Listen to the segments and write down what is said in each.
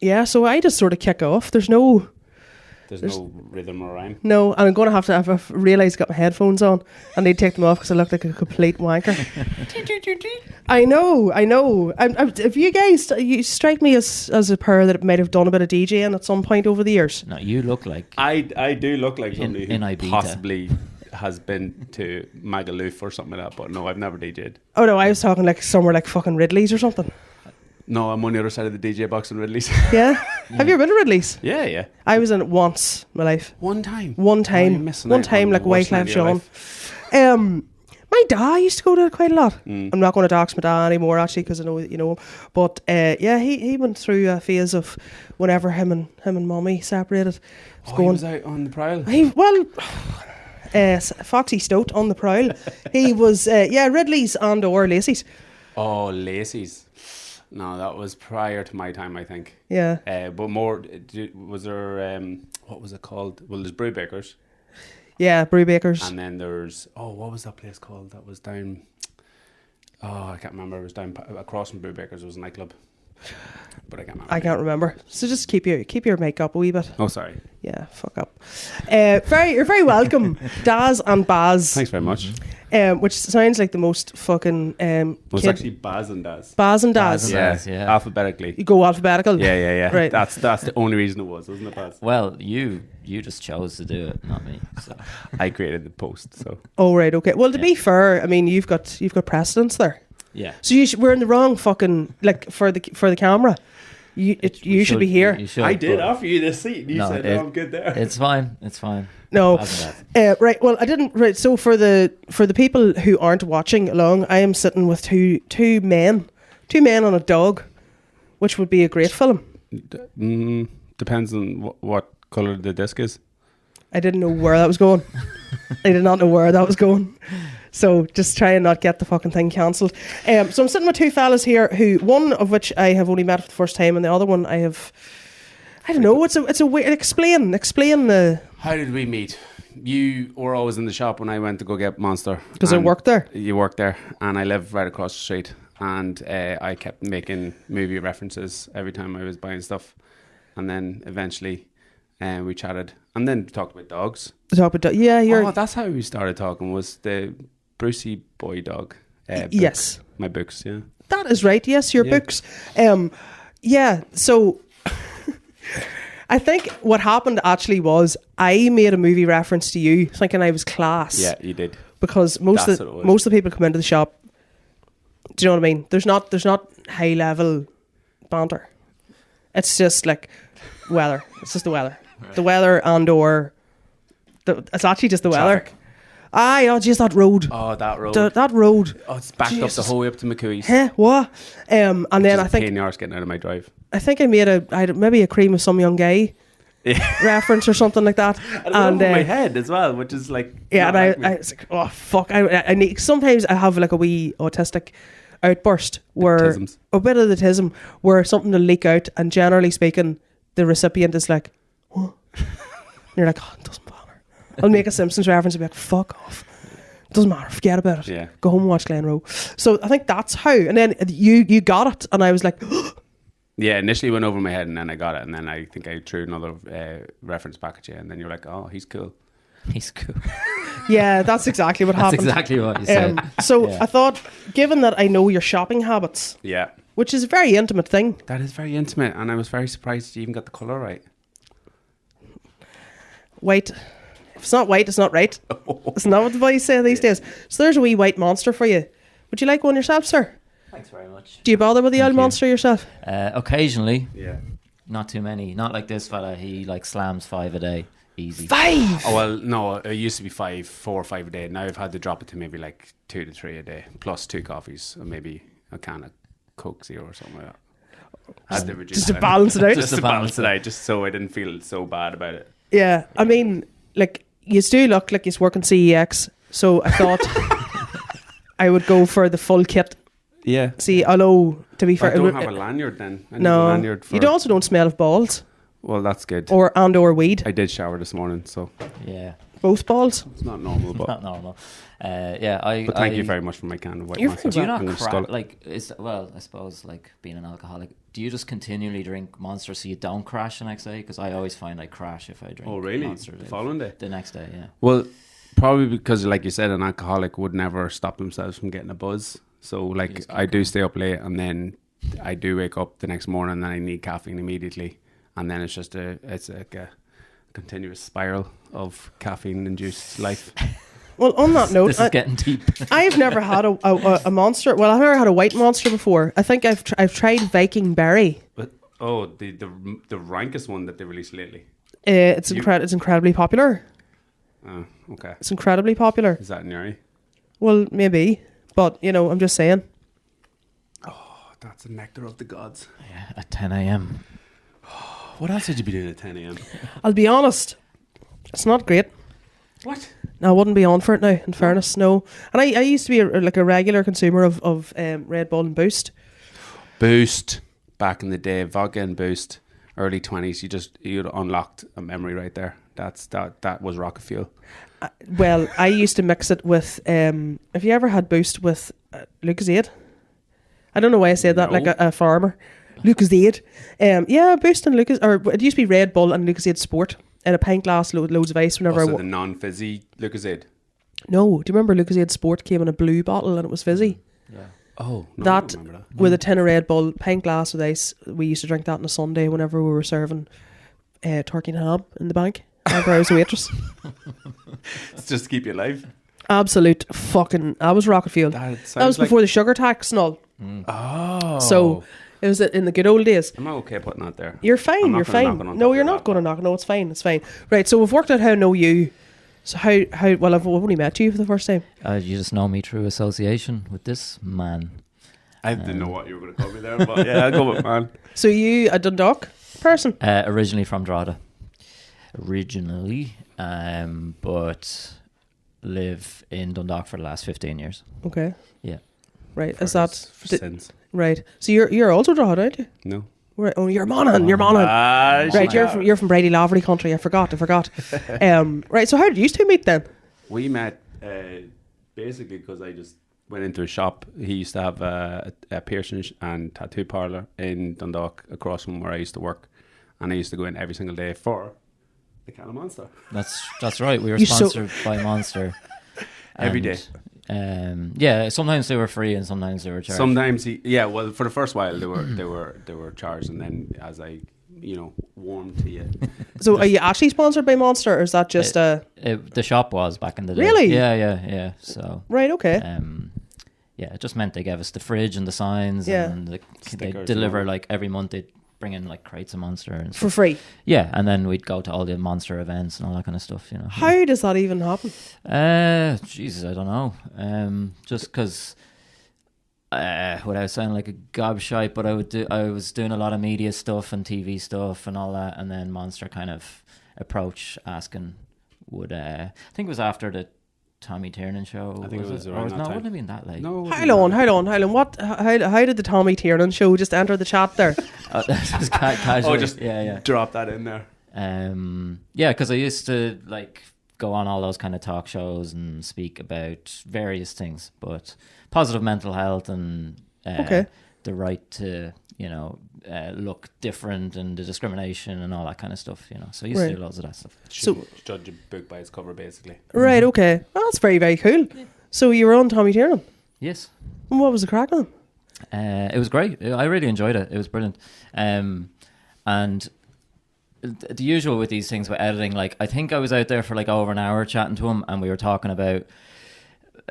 Yeah, so I just sort of kick off. There's no rhythm or rhyme. No, and I'm going to have I've realised I got my headphones on and they take them off because I look like a complete wanker. I know. If you guys, you strike me as a pair that might have done a bit of DJing at some point over the years. No, you look like... I do look like somebody in who Ibiza. possibly has been to Magaluf or something like that, but no, I've never DJed. Oh no, I was talking like somewhere like fucking Ridley's or something. No, I'm on the other side of the DJ box in Ridley's. Yeah? Have you ever been to Ridley's? Yeah. I was in it once in my life. One time. One time, like Wycliffe Sean. My dad used to go to it quite a lot. I'm not going to dox my dad anymore, actually, because I know you know him. But yeah, he went through a phase of whenever him and Mummy separated. He was out on the prowl. Foxy Stoat on the prowl. He was Ridley's and or Lacey's. Oh, Lacey's. No, that was prior to my time, I think. Yeah. But more, was there, what was it called? Well, there's Brewbakers. Yeah, Brewbakers. And then there's, what was that place called? That was down, I can't remember. It was down across from Brewbakers. It was a nightclub. But I can't remember. I can't remember. So just keep your mic up a wee bit. Oh, sorry. Yeah, fuck up. You're very welcome, Daz and Baz. Thanks very much. Which sounds like the most fucking it's actually Baz and Daz. Baz and Daz. Yeah. You Alphabetically. go alphabetical. Yeah. Right. That's the only reason it was, wasn't it, Baz? Well, you just chose to do it, not me. So. I created the post, so. Oh right, okay. Well, to be fair, I mean you've got precedence there. Yeah. So we're in the wrong fucking for the camera. You should be here. You should, I did offer you this seat. You said, "No, I'm good there." It's fine. No, right. Well, I didn't. Right. So for the people who aren't watching along, I am sitting with two men on a dog, which would be a great film. Depends on what color the disc is. I didn't know where that was going. I did not know where that was going. So just try and not get the fucking thing cancelled. So I'm sitting with two fellas here, who one of which I have only met for the first time, and the other one I don't know. It's a weird. Explain the. How did we meet? You were always in the shop when I went to go get Monster. Because I worked there. You worked there, and I live right across the street. And I kept making movie references every time I was buying stuff, and then eventually, we chatted, and then talked about dogs. That's how we started talking. Was the Brucey Boy Dog? Yes, my books. Yeah, that is right. Yes, your books. So. I think what happened actually was I made a movie reference to you thinking I was class. Yeah, you did. Because most of the people come into the shop. Do you know what I mean? There's not high level banter. It's just like weather. It's just the weather. Right. The weather and or it's actually just the Traffic. Weather. Just that road. Oh, that road. That road. Oh, it's backed up the whole way up to McCooey's. Huh? What? And then I think pain in the arse getting out of my drive. I think I made maybe a cream of some young guy reference or something like that. And over my head as well, which is like and I was like, oh fuck! I need. Sometimes I have like a wee autistic outburst where a bit of the tism where something will leak out, and generally speaking, the recipient is like, what? And you're like, oh, it doesn't matter. I'll make a Simpsons reference and be like, fuck off. It doesn't matter. Forget about it. Yeah. Go home and watch Glen Rowe. So I think that's how. And then you got it, and I was like. Yeah, initially went over my head and then I got it, and then I think I threw another reference back at you, and then you're like, oh, he's cool. He's cool. Yeah, that's exactly what happened. That's exactly what you said. So I thought, given that I know your shopping habits, which is a very intimate thing. That is very intimate, and I was very surprised you even got the colour right. White. If it's not white, it's not right. Isn't that what the boys say these days? So there's a wee white monster for you. Would you like one yourself, sir? Thanks very much. Do you bother with the old monster yourself? Occasionally. Yeah. Not too many. Not like this fella. He like slams 5 a day. Easy. 5? Oh, well, no, it used to be 4 or 5 a day. Now I've had to drop it to maybe like 2 to 3 a day, plus 2 coffees, or maybe a can of Coke Zero or something like that. Just to balance it out? Just to balance it out, just so I didn't feel so bad about it. Yeah, I mean, like, you do look like you work in CEX, so I thought I would go for the full kit. Yeah. See, although, to be fair... I don't have a lanyard then. I need no, a lanyard for you also don't smell of balls. Well, that's good. Or weed. I did shower this morning, so... Yeah. Both balls? It's not normal, but... Not normal. But thank you very much for my can of white monster. Do you not crack, like, I suppose, like, being an alcoholic, do you just continually drink Monster so you don't crash the next day? Because I always find I crash if I drink. Oh, really? Monster The following day? The next day, yeah. Well, probably because, like you said, an alcoholic would never stop themselves from getting a buzz. So, like, I do stay up late, and then I do wake up the next morning, and I need caffeine immediately, and then it's just it's like a continuous spiral of caffeine-induced life. Well, on that note, this is getting deep. I've never had a Monster. Well, I've never had a white Monster before. I think I've tried Viking Berry. But the rankest one that they released lately. It's incredibly popular. Oh, okay. It's incredibly popular. Is that in your eye? Well, maybe, but I'm just saying. Oh, that's the nectar of the gods. Yeah, at 10 a.m. What else did you be doing at 10 a.m? I'll be honest, it's not great. What? I wouldn't be on for it now, in fairness, no. And I used to be a regular consumer of Red Bull and Boost. Boost, back in the day, vodka and Boost, early 20s, you'd unlocked a memory right there. That was rocket fuel. Well, I used to mix it with, have you ever had Boost with Lucozade? I don't know why I said that like a farmer. Lucozade. Yeah, Boost and Lucozade, or it used to be Red Bull and Lucozade Sport. In a pint glass, loads of ice. Whenever Also the non-fizzy Lucozade. No, do you remember Lucozade Sport came in a blue bottle and it was fizzy? Yeah. Oh, no, that, I don't remember that. With a tin of Red Bull, pint glass with ice. We used to drink that on a Sunday whenever we were serving turkey and ham in the bank. Whenever I was a waitress. It's just to keep you alive. Absolute fucking. I was rocket fuel. That was before the sugar tax and all. Oh, so. It was in the good old days. Am I okay putting that there? You're fine. You're fine. No, you're not going to knock. No, it's fine. It's fine. Right. So we've worked out how to know you. So how? Well, I've only met you for the first time. You just know me through association with this man. I didn't know what you were going to call me there, but yeah, I'll go with man. So you a Dundalk person? Originally from Drogheda. But live in Dundalk for the last 15 years. Okay. Yeah. Right. For Is that sins? Right. So you're also Drogheda, aren't you? No. Right. Oh, you're Monaghan. You're Monaghan. Right. You're from Brady Lavery country. I forgot. Right. So how did you two meet then? We met basically because I just went into a shop. He used to have a piercing and tattoo parlour in Dundalk across from where I used to work, and I used to go in every single day for the can of Monster. That's right. We were sponsored by Monster every day. Yeah, sometimes they were free and sometimes they were charged. Sometimes well, for the first while they were charged, and then as I warmed to you. So are you actually sponsored by Monster, or is that just the shop was back in the day? Really? Yeah. So right, okay. Yeah, it just meant they gave us the fridge and the signs, and they deliver like every month. They bring in like crates of Monster and for free. Yeah, and then we'd go to all the Monster events and all that kind of stuff. How does that even happen? Jesus, I don't know. Just because, without sounding like a gobshite, but I was doing a lot of media stuff and TV stuff and all that, and then Monster kind of approached asking, I think it was after the Tommy Tiernan show. I think it was around that time. No, it wouldn't have been that late. No. Hold on. What? How did the Tommy Tiernan show just enter the chat there? Just casually. Oh, just drop that in there. Yeah, because I used to like go on all those kind of talk shows and speak about various things, but positive mental health and the right to look different and the discrimination and all that kind of stuff. So I used to do loads of that stuff. So judge a book by its cover, basically. Right. Okay. Well, that's very, very cool. Yeah. So you were on Tommy Tiernan. Yes. And what was the crack on? It was great. I really enjoyed it. It was brilliant. And the usual with these things with editing, like I think I was out there for like over an hour chatting to him, and we were talking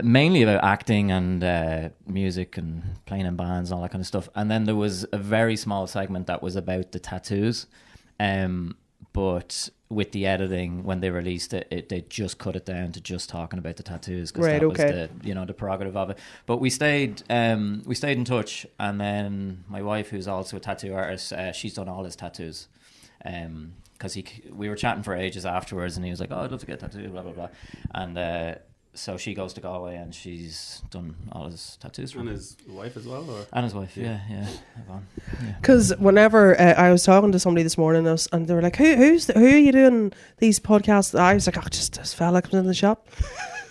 mainly about acting and music and playing in bands and all that kind of stuff. And then there was a very small segment that was about the tattoos. But with the editing, when they released it, they just cut it down to just talking about the tattoos because that was the prerogative of it. But we stayed in touch, and then my wife, who's also a tattoo artist, she's done all his tattoos. Because we were chatting for ages afterwards, and he was like, "Oh, I'd love to get tattooed," blah blah blah, and so she goes to Galway and she's done all his tattoos. And his wife as well, or? And his wife, yeah. Because whenever I was talking to somebody this morning, and they were like, "Who are you doing these podcasts?" I was like, "Oh, just this fella comes in the shop.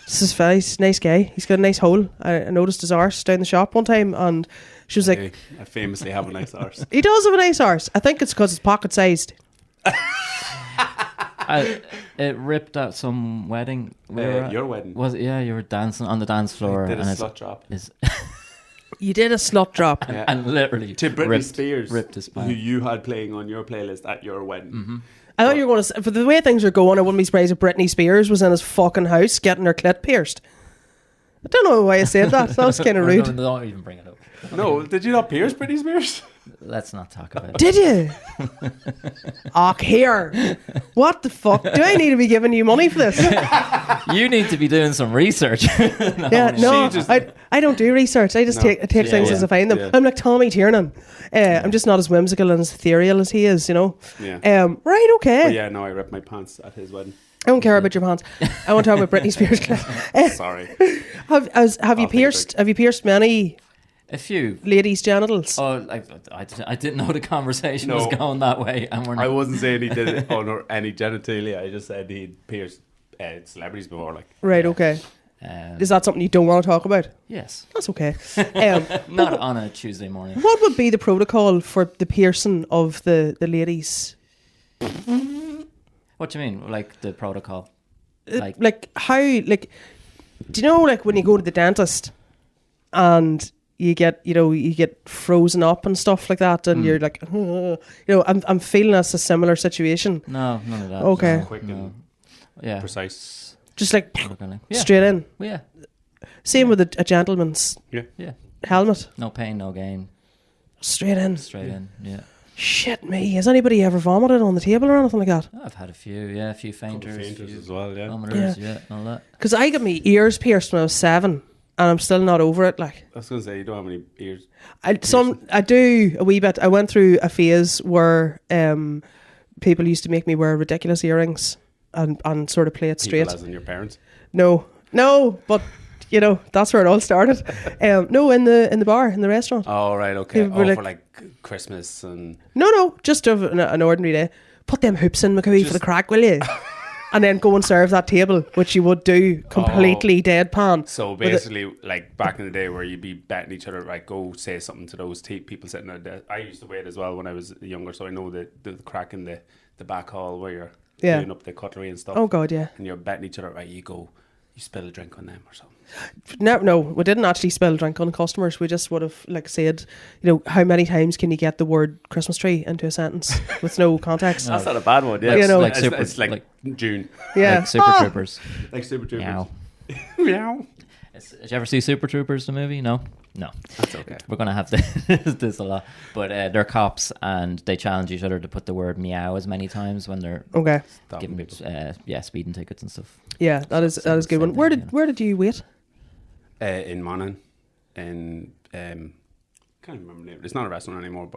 This is nice guy. He's got a nice hole. I noticed his arse down the shop one time, and She was like, I famously have a nice arse. he does have a nice arse. I think it's because it's pocket sized. It ripped at some wedding. Your wedding. Was it? Yeah, you were dancing on the dance floor. I did a and slut drop. You did a slut drop. Yeah. And literally To Britney Spears, ripped his who you had playing on your playlist at your wedding. Mm-hmm. I thought you were going to. For the way things are going, I wouldn't be surprised if Britney Spears was in his fucking house getting her clit pierced. I don't know why I said that. That was kind of rude. No, don't even bring it up. No, did you not pierce Britney Spears? Let's not talk about it. Did you? Here. What the fuck? Do I need to be giving you money for this? You need to be doing some research. I don't do research. I just take things as I find them. Yeah. I'm like Tommy Tiernan. I'm just not as whimsical and as ethereal as he is, you know. Yeah. Right, okay. But yeah, no, I ripped my pants at his wedding. I don't care about your pants. I want to talk about Britney Spears. Sorry. Have you pierced? Have you pierced many? A few ladies' genitals. Oh, I didn't know the conversation was going that way, and I wasn't saying he did it on any genitalia. I just said he'd pierced celebrities before, like. Right. Okay. Is that something you don't want to talk about? Yes. That's okay. Not on a Tuesday morning. What would be the protocol for the piercing of the ladies? What do you mean? Like the protocol? Like how? Like, do you know, like when you go to the dentist and you get frozen up and stuff like that, and you're like, I'm feeling that's a similar situation. No, none of that. Okay. No, Quick and precise. Just like yeah. straight in. Yeah. Same with a gentleman's Yeah. helmet. No pain, no gain. Straight in. Straight in. Yeah. Shit me. Has anybody ever vomited on the table or anything like that? I've had a few. Yeah, a few fainters. Fainters as well. Yeah. Vomiters, yeah, all that. Because I got my ears pierced when I was 7. And I'm still not over it. Like, I was going to say, you don't have any ears. I do a wee bit. I went through a phase where people used to make me wear ridiculous earrings and sort of play it straight. People as in your parents? No, but that's where it all started. No, in the bar, in the restaurant. Oh right, okay. For like Christmas and no, just an ordinary day. Put them hoops in, McCooey, for the crack, will you? And then go and serve that table, which you would do completely deadpan. So basically, like back in the day where you'd be betting each other, like, go say something to those people sitting there. I used to wait as well when I was younger, so I know the crack in the back hall where you're doing up the cutlery and stuff. Oh, God, yeah. And you're betting each other, right, you spill a drink on them or something. No, we didn't actually spill a drink on customers. We just would have said, how many times can you get the word Christmas tree into a sentence with no context? That's not a bad one. Yeah, it's like June. Yeah, like Super Troopers. Like Super Troopers. Meow. Meow. Did you ever see Super Troopers, the movie? No, that's okay. We're gonna have this a lot, but they're cops and they challenge each other to put the word meow as many times when they're giving speeding tickets and stuff. Yeah, that is a good one. Where did you wait? In Monaghan, can't remember the name. It's not a restaurant anymore,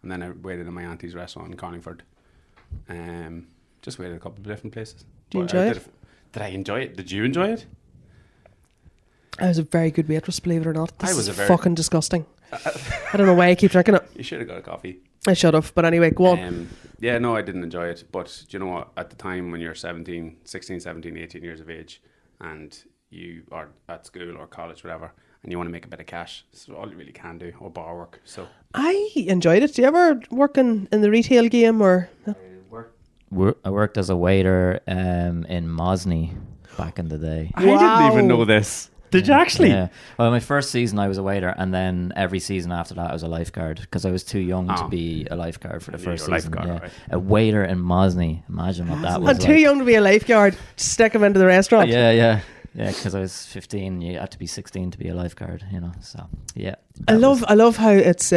and then I waited in my auntie's restaurant in Carlingford. Just waited a couple of different places. Did you enjoy it? Did I enjoy it? Did you enjoy it? I was a very good waitress, believe it or not. This is very fucking disgusting. I don't know why I keep drinking it. You should have got a coffee. I should have, but anyway, go on. Yeah, no, I didn't enjoy it. But do you know what? At the time when you're 16, 17, 18 years of age and you are at school or college, whatever, and you want to make a bit of cash, this is all you really can do, or bar work. So I enjoyed it. Do you ever work in the retail game or? I worked as a waiter in Mosney back in the day. I didn't even know this. Did you actually? Yeah. Well, my first season I was a waiter, and then every season after that I was a lifeguard because I was too young to be a lifeguard for the first season. Right. A waiter in Mosney. Imagine what that was. And too young to be a lifeguard. Stick him into the restaurant. Yeah. Because I was 15. You had to be 16 to be a lifeguard. So yeah. I love how it's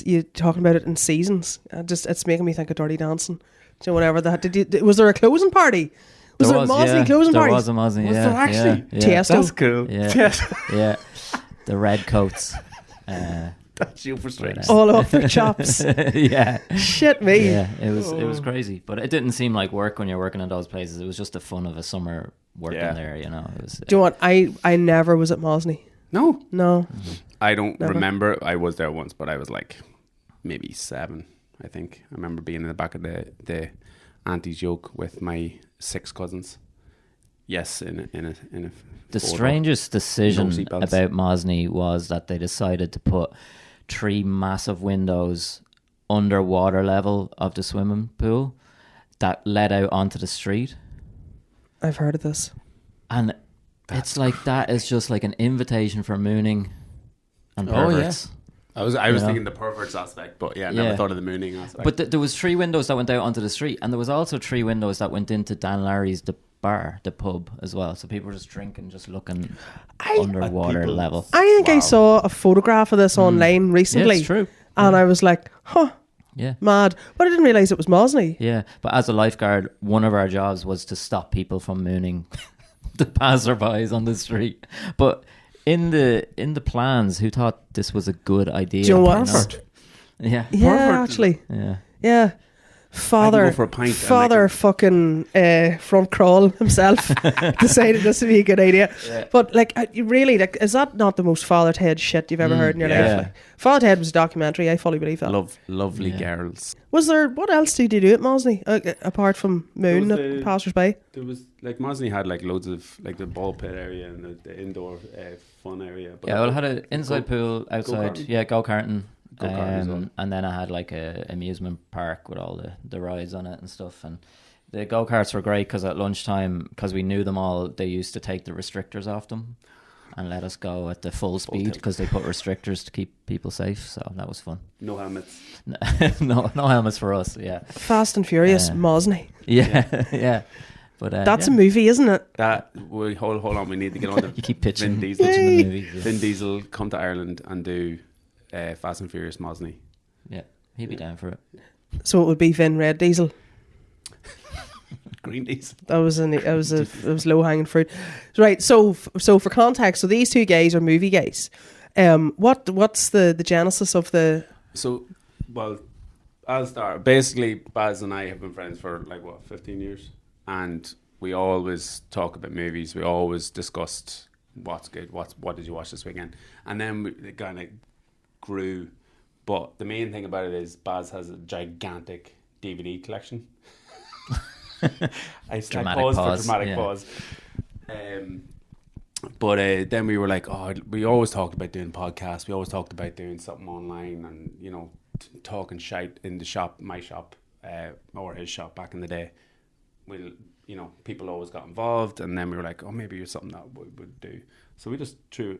you talking about it in seasons. It's making me think of Dirty Dancing. So whenever that was there a closing party? Was there a Mosney closing party? There was a Mosney, Was there actually? Yeah. Tiesto. That's cool. Yeah. The red coats. That's you for straight. All off their chops. Yeah. Shit me. Yeah, it was crazy. But it didn't seem like work when you're working in those places. It was just the fun of a summer working there, It was, do you know what? I never was at Mosney. No. I don't remember. I was there once, but I was like maybe 7, I think. I remember being in the back of the auntie's yoke with my 6 cousins. Yes, in a the strangest decision about Mosney was that they decided to put 3 massive windows underwater level of the swimming pool that led out onto the street. I've heard of this. And it's like that is just like an invitation for mooning and perverts. I was thinking the perverts aspect, but never thought of the mooning aspect. But there was 3 windows that went out onto the street, and there was also 3 windows that went into Dan Larry's the bar, the pub as well. So people were just drinking, just looking underwater level. I think I saw a photograph of this online recently. Yeah, it's true. And I was like, mad. But I didn't realise it was Mosney. Yeah, but as a lifeguard, one of our jobs was to stop people from mooning the passerbys on the street. But in the plans, who thought this was a good idea? Do you know what? Yeah. Yeah, actually. Yeah. Father fucking front crawl himself decided this would be a good idea. Yeah. But like, really, like, is that not the most Father Ted shit you've ever heard in your life? Like, Father Ted was a documentary. I fully believe that. Lovely girls. Was there? What else did you do at Mosney apart from moon at passers-by? There was like Mosney had like loads of like the ball pit area and the indoor fun area. But well, I had an inside pool outside. Go-karting. Well. And then I had like a amusement park with all the rides on it and stuff, and the go-karts were great because at lunchtime, because we knew them all, they used to take the restrictors off them and let us go at the full speed because they put restrictors to keep people safe, so that was fun. No helmets. no helmets for us. Fast and Furious Mosney. Yeah. But that's a movie, isn't it? Hold on, we need to get on the you keep pitching Vin Diesel. The movie. Vin Diesel come to Ireland and do Fast and Furious Mosney. Yeah, he'd be down for it. So it would be Vin Red Diesel. Green Diesel. That was low hanging fruit, right? So for context, so these 2 guys are movie guys. What's the genesis of the? So, well, I'll start. Basically, Baz and I have been friends for 15 years, and we always talk about movies. We always discussed what's good, what did you watch this weekend, and then it kind of grew. But the main thing about it is Baz has a gigantic DVD collection. I paused for dramatic pause. But then we were like, we always talked about doing podcasts. We always talked about doing something online and, talking shite in the shop, my shop, or his shop back in the day. People always got involved, and then we were like, maybe it's something that we would do. So we just threw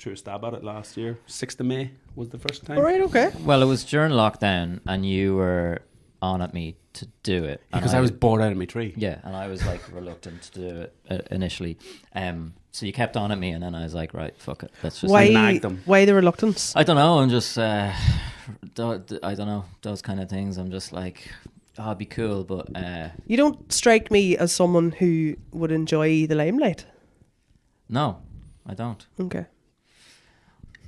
a stab at it last year. 6th of May was the first time. All right, okay. Well, it was during lockdown, and you were on at me to do it. Because I was bored out of my tree. Yeah, and I was reluctant to do it initially. So you kept on at me, and then I was like, right, fuck it. Let's just nag them. Why the reluctance? I don't know. I'm just, I don't know, those kind of things. I'm just like, it'd be cool, but... You don't strike me as someone who would enjoy the limelight. No, I don't. Okay.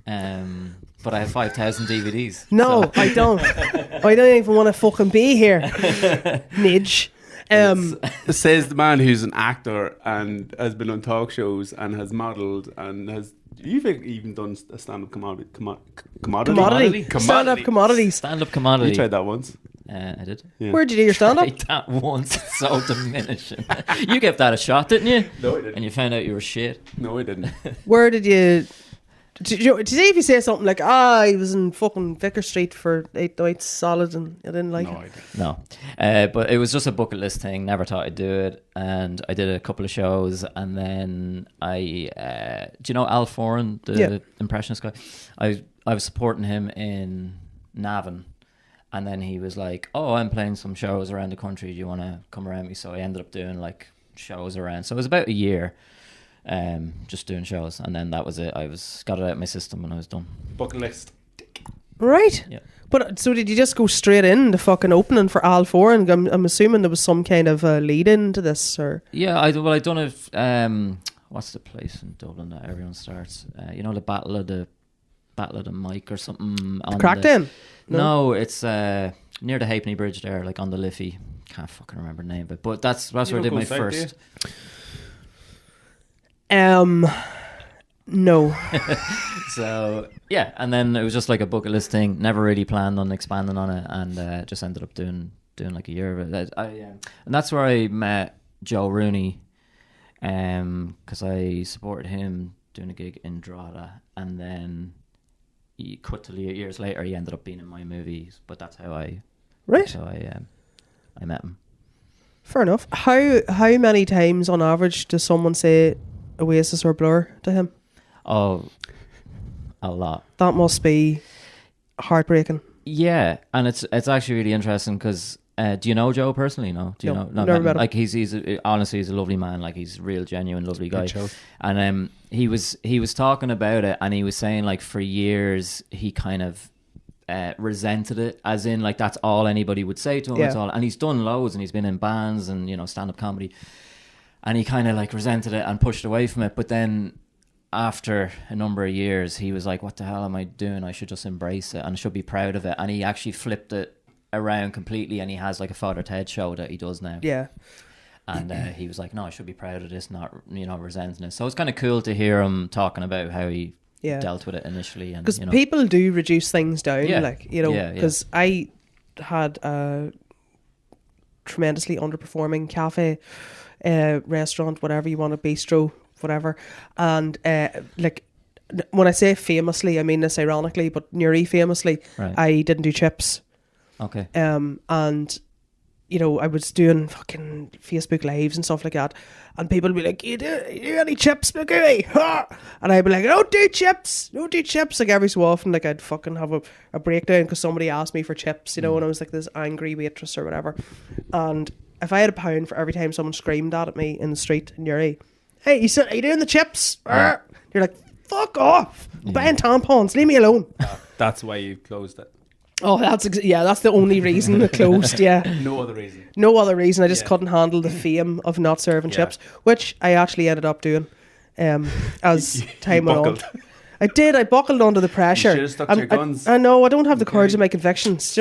But I have 5,000 DVDs. No, so. I don't. I don't even want to fucking be here. Midge. Says the man who's an actor and has been on talk shows and has modelled and has... You've even done a stand-up commodity. Stand-up commodities. Stand-up commodity. You tried that once. I did. Yeah. Where'd you do your stand-up? I tried that once. It's so diminishing. You gave that a shot, didn't you? No, I didn't. And you found out you were shit. No, I didn't. Where did you... Today if you say something like, I was in fucking Vicar Street for 8 nights solid and I didn't like it. No. But it was just a bucket list thing. Never thought I'd do it. And I did a couple of shows. And then do you know Al Foran, the impressionist guy? I was supporting him in Navan. And then he was like, I'm playing some shows around the country. Do you want to come around me? So I ended up doing shows around. So it was about a year. Just doing shows, and then that was it. Got it out of my system and I was done. Bucket list. Right. Yeah. But so did you just go straight in the fucking opening for Al Foran? I'm assuming there was some kind of lead in to this, or yeah. I done it. What's the place in Dublin that everyone starts? The Battle of the Mic or something. On Crackdown? No, it's near the Halfpenny Bridge there, like on the Liffey. Can't fucking remember the name of it, but that's where I did my first. No. So yeah, and then it was just like a bucket list thing. Never really planned on expanding on it, and just ended up doing like a year of it. And that's where I met Joe Rooney, because I supported him doing a gig in Drogheda, and then he cut to years later, he ended up being in my movies. But that's how I met him. Fair enough. How many times on average does someone say Oasis or Blur to him? Oh, a lot. That must be heartbreaking. Yeah, and it's actually really interesting because do you know Joe personally? No, do you know? Never met him. Like honestly, he's a lovely man. Like he's a real, genuine, lovely guy. And he was talking about it, and he was saying like for years he kind of resented it, as in like that's all anybody would say to him. That's all, and he's done loads, and he's been in bands and stand-up comedy, and he kind of like resented it and pushed away from it. But then after a number of years, he was like, what the hell am I doing? I should just embrace it and I should be proud of it. And he actually flipped it around completely, and he has like a Father Ted show that he does now. Yeah. And he was like, no, I should be proud of this, not resenting it. So it's kind of cool to hear him talking about how he dealt with it initially. Because people do reduce things down, because I had a tremendously underperforming cafe, restaurant, whatever you want, a bistro, whatever. And like when I say famously, I mean this ironically, but nearly famously, right. I didn't do chips. Okay. And I was doing fucking Facebook lives and stuff like that, and people would be like, you do any chips, McCooey? And I'd be like, don't do chips. Like every so often, like I'd fucking have a breakdown because somebody asked me for chips, and I was like this angry waitress or whatever. And if I had £1 for every time someone screamed at me in the street in Uri, hey, are you doing the chips? Yeah. You're like, fuck off. I'm buying tampons, leave me alone. That's why you closed it. Oh, that's the only reason it closed. Yeah, no other reason. I just couldn't handle the fame of not serving chips, which I actually ended up doing as time went on. I did. I buckled under the pressure. You should have stuck to your guns. I know. I don't have the courage of my convictions.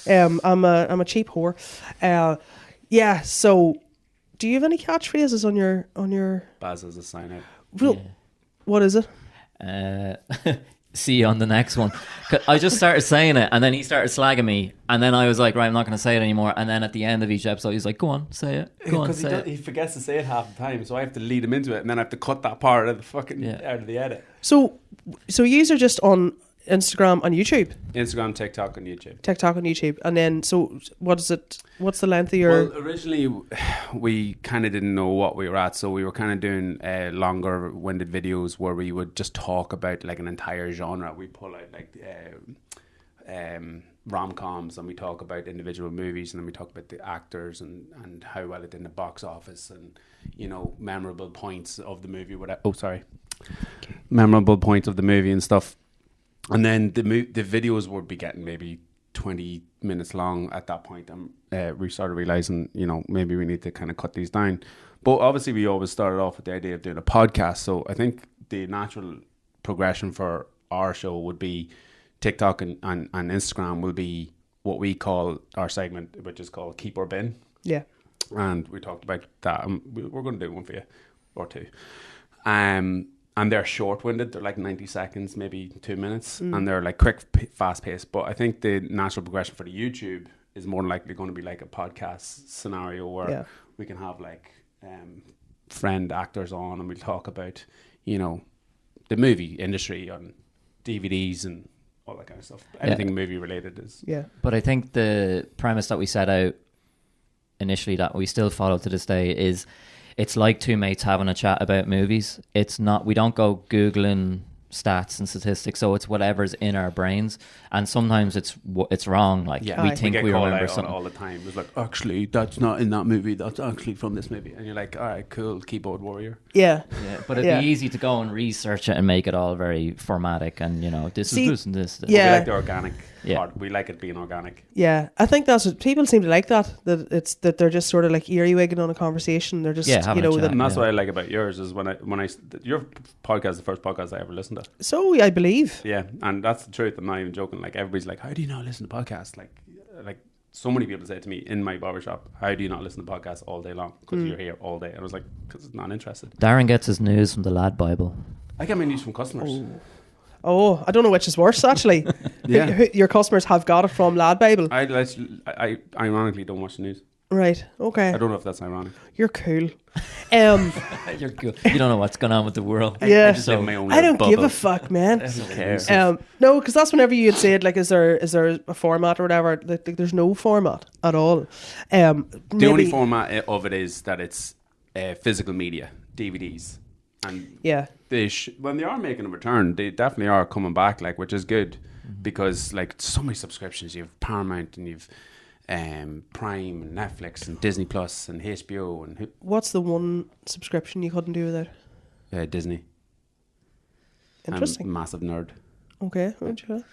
I'm a cheap whore. So, do you have any catchphrases on your? Baz as a sign out. Well, what is it? See you on the next one. I just started saying it, and then he started slagging me, and then I was like, right, I'm not going to say it anymore. And then at the end of each episode, he's like, go on, say it. Because he forgets to say it half the time, so I have to lead him into it, and then I have to cut that part of the fucking out of the edit. So yous are just on Instagram and YouTube? Instagram, TikTok and YouTube. And then, so what is it? What's the length of your... Well, originally, we kind of didn't know what we were at, so we were kind of doing longer winded videos where we would just talk about like an entire genre. We pull out like rom-coms, and we talk about individual movies, and then we talk about the actors and how well it did in the box office, and memorable points of the movie. Memorable points of the movie and stuff. And then the videos would be getting maybe 20 minutes long at that point, and we started realizing, maybe we need to kind of cut these down. But obviously, we always started off with the idea of doing a podcast. So I think the natural progression for our show would be TikTok and Instagram will be what we call our segment, which is called Keep or Bin. Yeah. And we talked about that. We're going to do one for you or two. And they're short-winded. They're like 90 seconds, maybe 2 minutes. And they're like quick, fast-paced. But I think the natural progression for the YouTube is more than likely going to be like a podcast scenario where we can have like friend actors on, and we'll talk about, the movie industry on DVDs and all that kind of stuff. Anything movie-related is... Yeah. But I think the premise that we set out initially that we still follow to this day is... It's like two mates having a chat about movies. It's not, we don't go Googling stats and statistics, so it's whatever's in our brains, and sometimes it's wrong. Like we think we remember something all the time. It's like, actually, that's not in that movie. That's actually from this movie, and you're like, all right, cool, keyboard warrior. Yeah. But it'd be easy to go and research it and make it all very formatic, and this is this and this. Yeah. We like the organic part. We like it being organic. Yeah, I think that's what people seem to like. That they're just sort of like earwigging on a conversation. They're just and that's what I like about yours is when I your podcast is the first podcast I ever listened to. So I believe. Yeah, and that's the truth. I'm not even joking. Like everybody's like, how do you not listen to podcasts? Like so many people say to me in my barbershop, how do you not listen to podcasts all day long? Because you're here all day. And I was like, because I'm not interested. Darren gets his news from the Lad Bible. I get my news from customers. Oh, I don't know which is worse actually. Your customers have got it from Lad Bible. I ironically don't watch the news. Right. Okay. I don't know if that's ironic. You're cool. You're good. You don't know what's going on with the world. Yeah. I just live in my own I don't little give a bubble. fuck, man. Who cares? No, because that's whenever you'd say it, like, is there a format or whatever? Like, there's no format at all. The only format of it is that it's physical media, DVDs, and Yeah. when they are making a return, they definitely are coming back, like, which is good because like so many subscriptions. You have Paramount and you've Prime and Netflix and Disney Plus and HBO and What's the one subscription you couldn't do without? Disney. Interesting. I'm a massive nerd. Okay. Sure.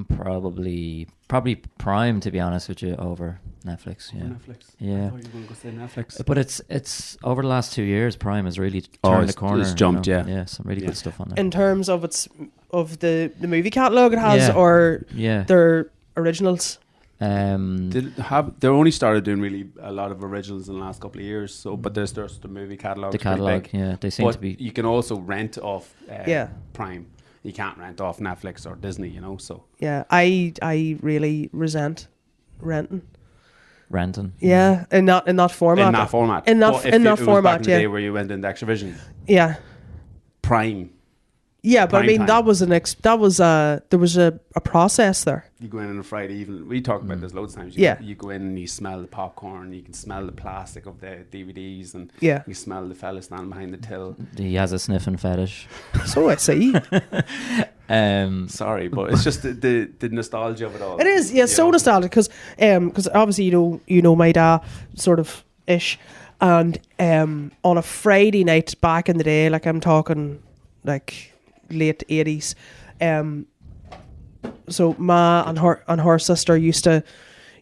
Probably Prime, to be honest with you, over Netflix. Yeah, Netflix. Yeah. I thought you were going to go say Netflix. But it's over the last 2 years, Prime has really turned the corner. It's jumped, you know? yeah. Yeah, some really good stuff on there. In terms of the movie catalogue it has, Yeah. or Yeah. their originals. They only started doing really a lot of originals in the last couple of years. So, but there's the movie catalog. The catalogue, yeah, they seem but to be. you can also rent off Yeah. Prime. You can't rent off Netflix or Disney, you know. So Yeah, I really resent renting. Renting. Yeah, in that format. in that format, In that But in that it was format, back in the yeah. day where you went into Extravision, Yeah. Prime. Yeah, but I Prime mean time. that was there was a process there. You go in on a Friday evening. We talked about this loads of times. Yeah. You go in and you smell the popcorn. You can smell the plastic of the DVDs, and Yeah. you smell the fella standing behind the till. He has a sniffing fetish. So I see. Sorry, but it's just the nostalgia of it all. It is, yeah, so nostalgic because obviously you know my dad sort of ish, and on a Friday night back in the day, like I'm talking like late 80s, so Ma and her sister used to,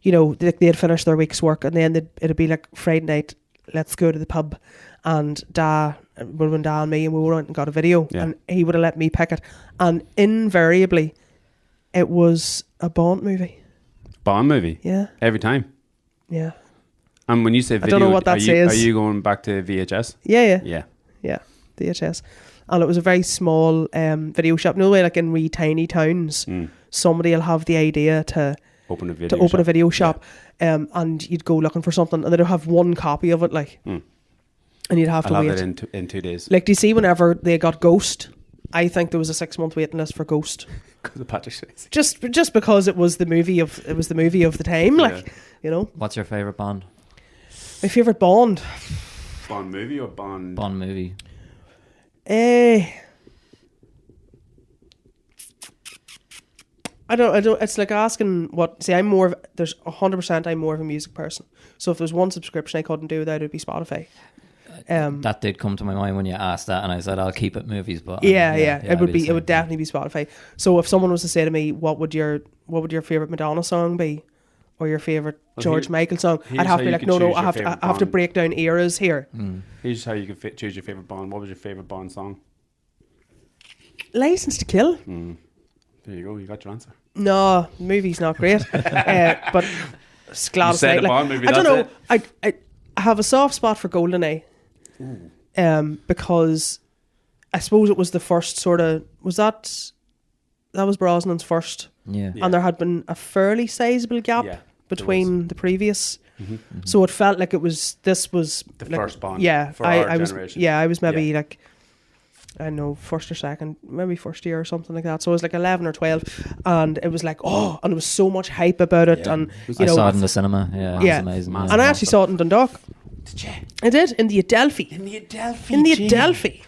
you know, they'd finish their week's work and then it'd be like Friday night, let's go to the pub, and when Dad and me and we went and got a video, Yeah. and he would have let me pick it, and invariably it was a Bond movie. Bond movie. Yeah, Every time. yeah, And when you say video, don't know what that says. Are you going back to VHS? yeah. Yeah. VHS. And it was a very small video shop. No way, like in wee tiny towns, somebody will have the idea to Open a video open shop. a video shop, and you'd go looking for something, and they'd have one copy of it, like, and you'd have to I'll wait. have it in 2 days. Like, do you see whenever they got Ghost? I think there was a 6-month waiting list for Ghost, Because of Patrick Swayze. just because it was the movie of the time, like, Yeah. you know. What's your favourite Bond? My favourite Bond. Bond movie or Bond? Bond movie. I don't. It's like asking what. See, I'm more of. There's 100%. I'm more of a music person. So if there's one subscription I couldn't do without, it'd be Spotify. That did come to my mind when you asked that, and I said I'll keep it movies. But Yeah. I'd be the It would same. definitely be Spotify. So if someone was to say to me, "What would your favorite Madonna song be, or your favorite George Michael song?" here's I'd have how to be you like, could "No, choose I your have to. favourite I have to Bond. break down eras here." Here's how you can choose your favorite Bond. What was your favorite Bond song? License to Kill. There you go. You got your answer. No, the movie's not great, but it's glad You to said say, a like, Bond movie, I don't know. that's I have a soft spot for GoldenEye, because I suppose it was the first sort of that was Brosnan's first, Yeah. and there had been a fairly sizable gap Yeah, between the previous, so it felt like this was The like, first Bond Yeah, for our I was. generation. Yeah, I was maybe Yeah. like, I don't know, first or second, maybe first year or something like that. So it was like 11 or 12, and it was like, and there was so much hype about it, Yeah. and I you saw know, it in the cinema. Yeah, Yeah. it was amazing. Massive. and I actually saw it in Dundalk. Did you? I did in the Adelphi. In the Adelphi. In the gee. Adelphi.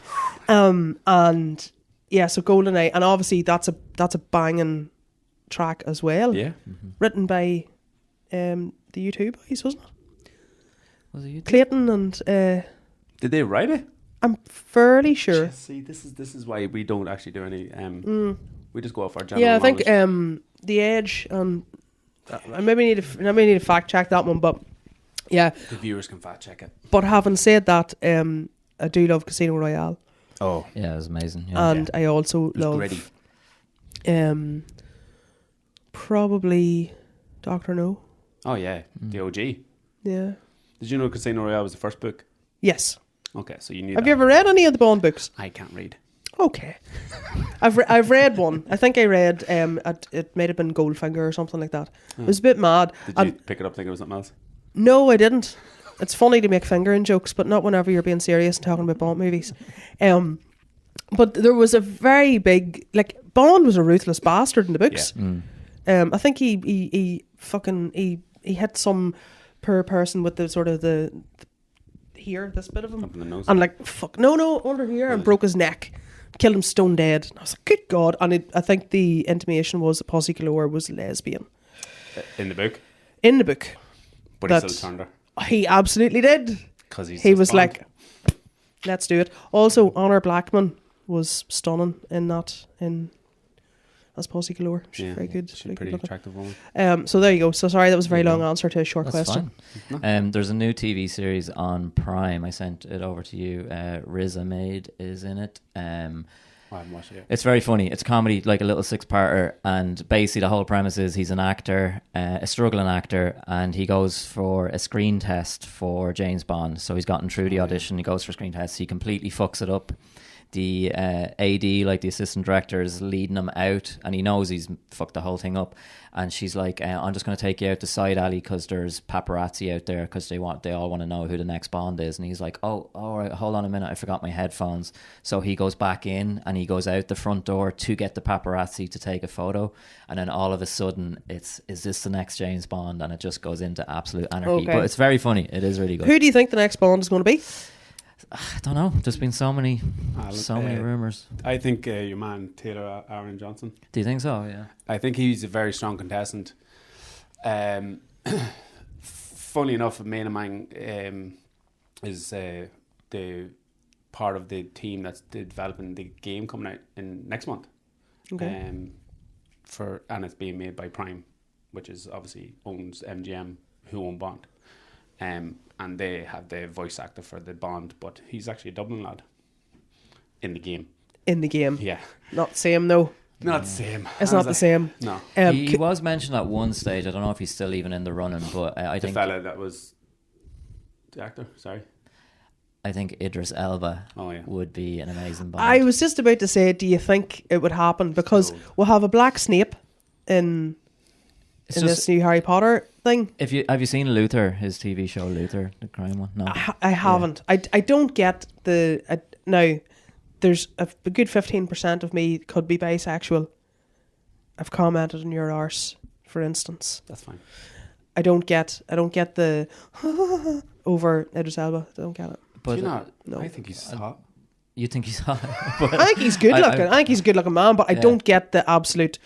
And yeah, so GoldenEye, and obviously that's a banging track as well. Yeah. Written by the U2 boys, wasn't it? Was it you? Clayton and Did they write it? I'm fairly sure. Yeah, see, this is why we don't actually do any. We just go off our general Yeah, I think knowledge. The Edge, and I maybe need to fact check that one, but yeah. The viewers can fact check it. But having said that, I do love Casino Royale, Oh, Yeah, it was amazing. Yeah. and I also it was love gritty. probably Doctor No. Oh yeah, the OG. Yeah. Did you know Casino Royale was the first book? Yes. Okay, so you knew. Have that. you ever read any of the Bond books? I can't read. Okay. I've read one. I think I read it might have been Goldfinger or something like that. It was a bit mad. Did you pick it up thinking it was something else? No, I didn't. It's funny to make fingering jokes, but not whenever you're being serious and talking about Bond movies. But there was a very big, like, Bond was a ruthless bastard in the books. Yeah. I think he hit some poor person with the sort of the here, this bit of him, Up in the nose. and like no under here, and broke his neck, killed him stone dead. And I was like, good God! And I think the intimation was that Pussy Galore was lesbian In the book? in the book. But he still turned her. He absolutely did. Because He was like, let's do it. Also, Honor Blackman was stunning in that, as Pussy Galore. She's very good. She's a pretty attractive woman. So there you go. So sorry, that was a very long answer to a short That's question. fine. There's a new TV series on Prime. I sent it over to you. Riz Ahmed is in it. I haven't watched it yet. It's very funny. It's a comedy, like a little 6-parter, and basically the whole premise is he's an actor, a struggling actor, and he goes for a screen test for James Bond. So he's gotten through the audition. He goes for a screen test. He completely fucks it up. The AD, like the assistant director, is leading him out, and he knows he's fucked the whole thing up. And she's like, I'm just going to take you out the side alley because there's paparazzi out there because they all want to know who the next Bond is. And he's like, oh, all right, hold on a minute, I forgot my headphones. So he goes back in and he goes out the front door to get the paparazzi to take a photo. And then all of a sudden, is this the next James Bond? And it just goes into absolute anarchy. Okay. But it's very funny. It is really good. Who do you think the next Bond is going to be? I don't know. There's been so many rumours. I think your man, Taylor Aaron Johnson. Do you think so? Yeah. I think he's a very strong contestant. Funny enough, a mate of mine is the part of the team that's developing the game coming out in next month. Okay. And it's being made by Prime, which is obviously owns MGM, who own Bond. And they have the voice actor for the Bond, but he's actually a Dublin lad in the game. In the game. Yeah. Not the same, though. Not the same. It's not the same. No. He was mentioned at one stage. I don't know if he's still even in the running, but I think the fella that was the actor. Sorry. I think Idris Elba Oh, yeah. would be an amazing Bond. I was just about to say, do you think it would happen? Because we'll have a black Snape in this new Harry Potter thing. Have you seen Luther, his TV show Luther, the crime one? No, I haven't. Yeah. I don't get the now. There's a good 15% of me could be bisexual. I've commented on your arse, for instance. That's fine. I don't get the over Idris Elba. I don't get it. but Do you not? No. I think he's hot. You think he's hot? I think he's good looking. I think he's a good looking man, but I don't get the absolute.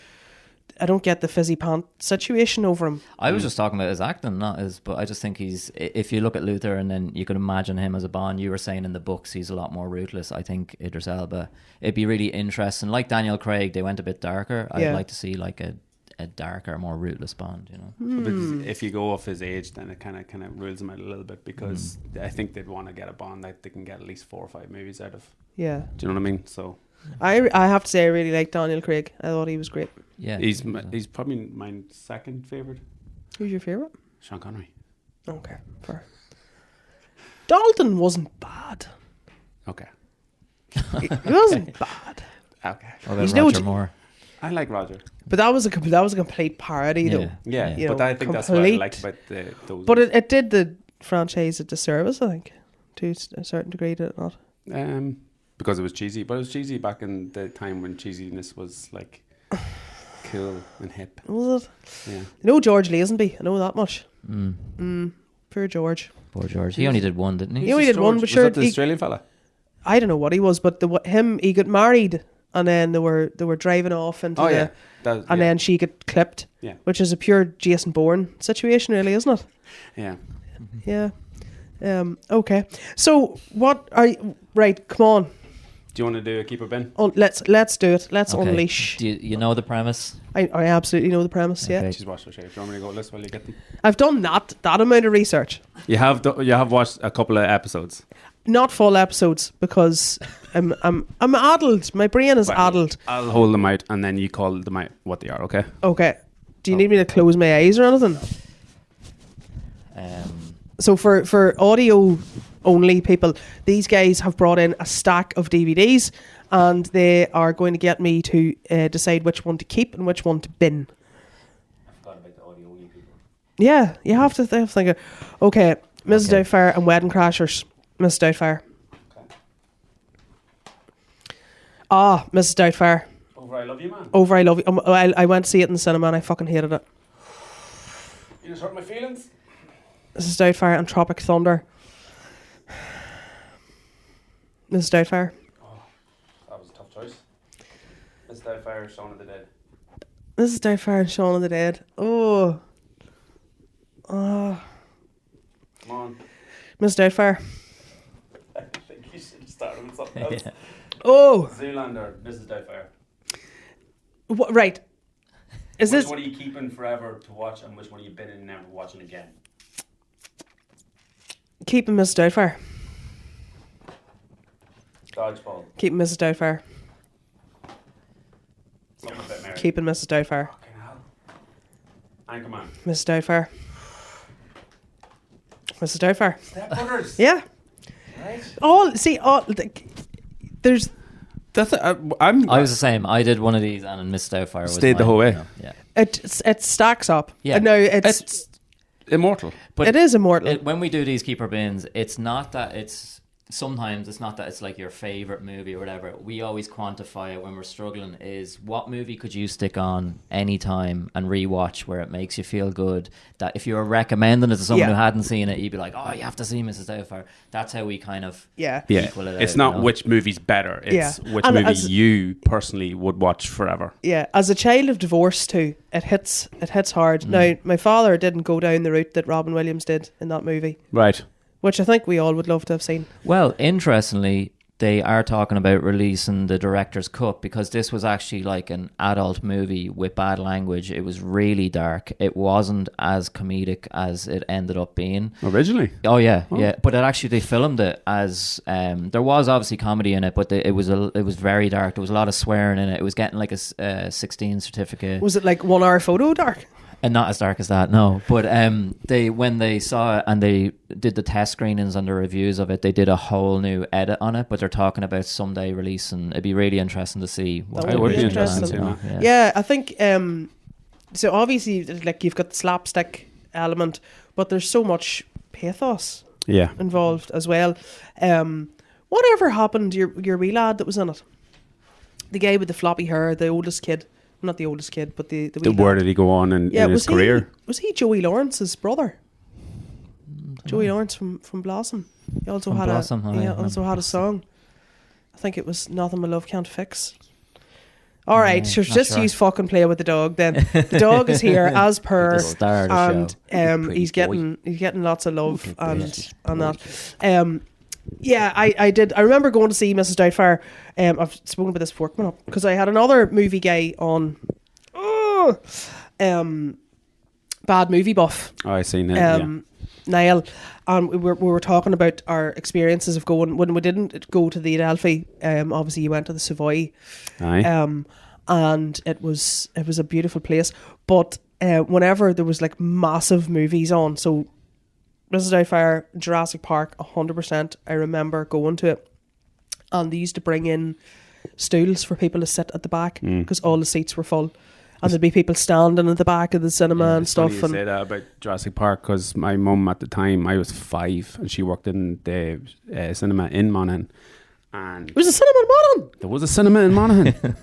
I don't get the fizzy pant situation over him. I was just talking about his acting, not his. But I just think he's. If you look at Luther and then you could imagine him as a Bond, you were saying in the books he's a lot more ruthless. I think Idris Elba. It'd be really interesting. Like Daniel Craig, they went a bit darker. I'd like to see like a darker, more rootless Bond. You know. But if you go off his age, then it kind of rules him out a little bit because I think they'd want to get a Bond that they can get at least 4 or 5 movies out of. Yeah. Do you know what I mean? So. I have to say I really like Daniel Craig. I thought he was great. Yeah, he's probably my second favourite. Who's your favourite? Sean Connery. Okay, fair. Dalton wasn't bad. Okay. He wasn't bad. Okay. What about He's Roger no Moore? I like Roger. But that was a complete parody, though. Yeah, You but know, I think that's what I like about those. But it did the franchise a disservice, I think, to a certain degree, did it not? Because it was cheesy, but it was cheesy back in the time when cheesiness was like cool and hip. Was it? Yeah. You know George Lazenby. I know that much. Poor George. Poor George. He only did one, didn't he? He only did one, but was sure. that the Australian fella? I don't know what he was, but he got married, and then they were driving off into then she got clipped. Yeah. Which is a pure Jason Bourne situation, really, isn't it? Yeah. Yeah. Okay. So what are you, right? Come on. Do you want to do a keeper bin? Oh, let's do it. Let's unleash. Do you know the premise? I absolutely know the premise. Yeah. Okay. She's watched the show. Do you want me to go list while you get them? I've done that amount of research. You have watched a couple of episodes. Not full episodes because I'm addled. My brain is addled. I'll hold them out and then you call them out what they are. Okay. Okay. Do you need me to close my eyes or anything? So for audio only people, these guys have brought in a stack of DVDs and they are going to get me to decide which one to keep and which one to bin. I forgot about the audio people. Yeah, you have to think of, okay, Mrs. Doubtfire and Wedding Crashers. Mrs. Doubtfire. Ah, Mrs. Doubtfire. Over I Love You, man. Over I Love You. I went to see it in the cinema and I fucking hated it. You just hurt my feelings. Mrs. Doubtfire and Tropic Thunder. Mrs. Doubtfire. Oh, that was a tough choice. Mrs. Doubtfire, Shaun of the Dead. Mrs. Doubtfire and Shaun of the Dead. Oh. Oh. Come on. Mrs. Doubtfire. I think you should have started with something else. Yeah. Oh. Zoolander, Mrs. Doubtfire. Right. Which one are you keeping forever to watch, and which one are you binning and never watching again? Keeping Mrs. Doubtfire. Dodgeball. Keeping Mrs. Doubtfire. Something a bit Mary. Keeping Mrs. Doubtfire. Fucking hell. Anchorman. Mrs. Doubtfire. Mrs. Doubtfire. Step Brothers. Yeah. Right. There's. That's I was the same. I did one of these and Miss Doubtfire was stayed the mine, whole way. you know, yeah. It stacks up. Yeah. No, It's immortal. But it is immortal. when we do these keeper bins, it's not that sometimes it's not that it's like your favorite movie or whatever. We always quantify it when we're struggling is what movie could you stick on anytime and rewatch where it makes you feel good, that if you were recommending it to someone who hadn't seen it, you'd be like, oh, you have to see Mrs. Doubtfire. That's how we kind of equal it out. It's not you know? which movie's better, it's which And movie you personally would watch forever. Yeah, as a child of divorce too, it hits hard. Now, my father didn't go down the route that Robin Williams did in that movie, Right. which I think we all would love to have seen. Well, interestingly, they are talking about releasing the director's cut because this was actually like an adult movie with bad language. It was really dark. It wasn't as comedic as it ended up being. Originally? Oh yeah. But they filmed it as there was obviously comedy in it, but it was very dark. There was a lot of swearing in it. It was getting like a 16 certificate. Was it like 1 hour photo dark? And not as dark as that, no. But when they saw it and they did the test screenings and the reviews of it, they did a whole new edit on it. But they're talking about someday releasing. It'd be really interesting to see. That would be interesting. Yeah, I think. So obviously, like you've got the slapstick element, but there's so much pathos involved as well. Whatever happened to your wee lad that was in it? The guy with the floppy hair, the oldest kid. Not the oldest kid, but the wee Where lad. did he go on in his career? Was he Joey Lawrence's brother? Joey Lawrence from Blossom. He also From had Blossom, a song. I think it was Nothing My Love Can't Fix. All right, so just use fucking play with the dog then. The dog is here as per, and he's getting lots of love and that. Yeah, I did. I remember going to see Mrs. Doubtfire. I've spoken about this before, coming up, because I had another movie guy on. Bad Movie Buff. Oh, I seen it. Niall, and we were talking about our experiences of going when we didn't go to the Adelphi. Obviously, you went to the Savoy. Aye. And it was a beautiful place. But whenever there was like massive movies on, so Mrs. Doubtfire, Jurassic Park, 100%. I remember going to it, and they used to bring in stools for people to sit at the back because all the seats were full, and there'd be people standing at the back of the cinema and stuff. Funny you say that about Jurassic Park because my mum at the time, I was 5, and she worked in the cinema in Monaghan. And there was a cinema in Monaghan. There was a cinema in Monaghan.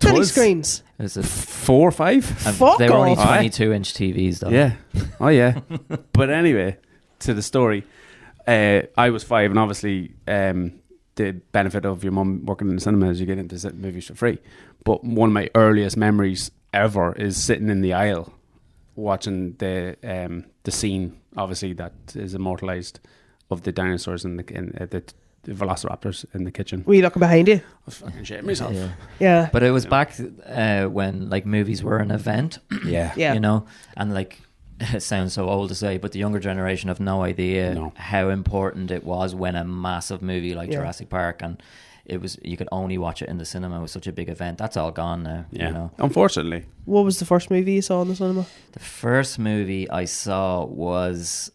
Many screens. Is it 4 or 5? Fuck they were only off. 22-inch TVs though. Yeah. Oh yeah. But anyway, to the story. I was 5, and obviously the benefit of your mum working in the cinema is you get into movies for free. But one of my earliest memories ever is sitting in the aisle watching the scene, obviously, that is immortalised of the dinosaurs and the velociraptors in the kitchen. Were you looking behind you? I was fucking shitting myself. Yeah. But it was back when like movies were an event. Yeah. You know, and like it sounds so old to say, but the younger generation have no idea how important it was when a massive movie like Jurassic Park, and it was, you could only watch it in the cinema. It was such a big event. That's all gone now. Yeah. You know? Unfortunately. What was the first movie you saw in the cinema? The first movie I saw was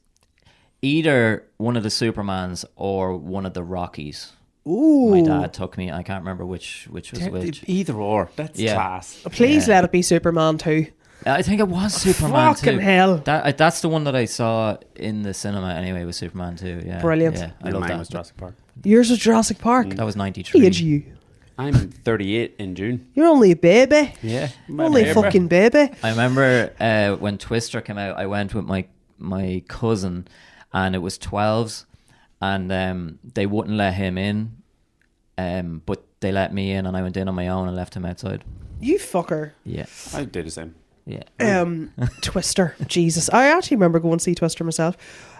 either one of the Supermans or one of the Rockies. Ooh. My dad took me. I can't remember which was which. Either or. That's class. Please let it be Superman 2. I think it was Superman 2. Fucking hell. That's the one that I saw in the cinema anyway, was Superman 2. Yeah. Brilliant. Yeah, I And love mine that. was Jurassic Park. Yours was Jurassic Park. That was What 93. age are you? I'm 38 in June. You're only a baby. Yeah. Only a fucking baby. I remember when Twister came out, I went with my cousin, and it was 12s, and they wouldn't let him in, but they let me in, and I went in on my own and left him outside. You fucker. Yeah. I did the same. Yeah. Twister. Jesus. I actually remember going to see Twister myself.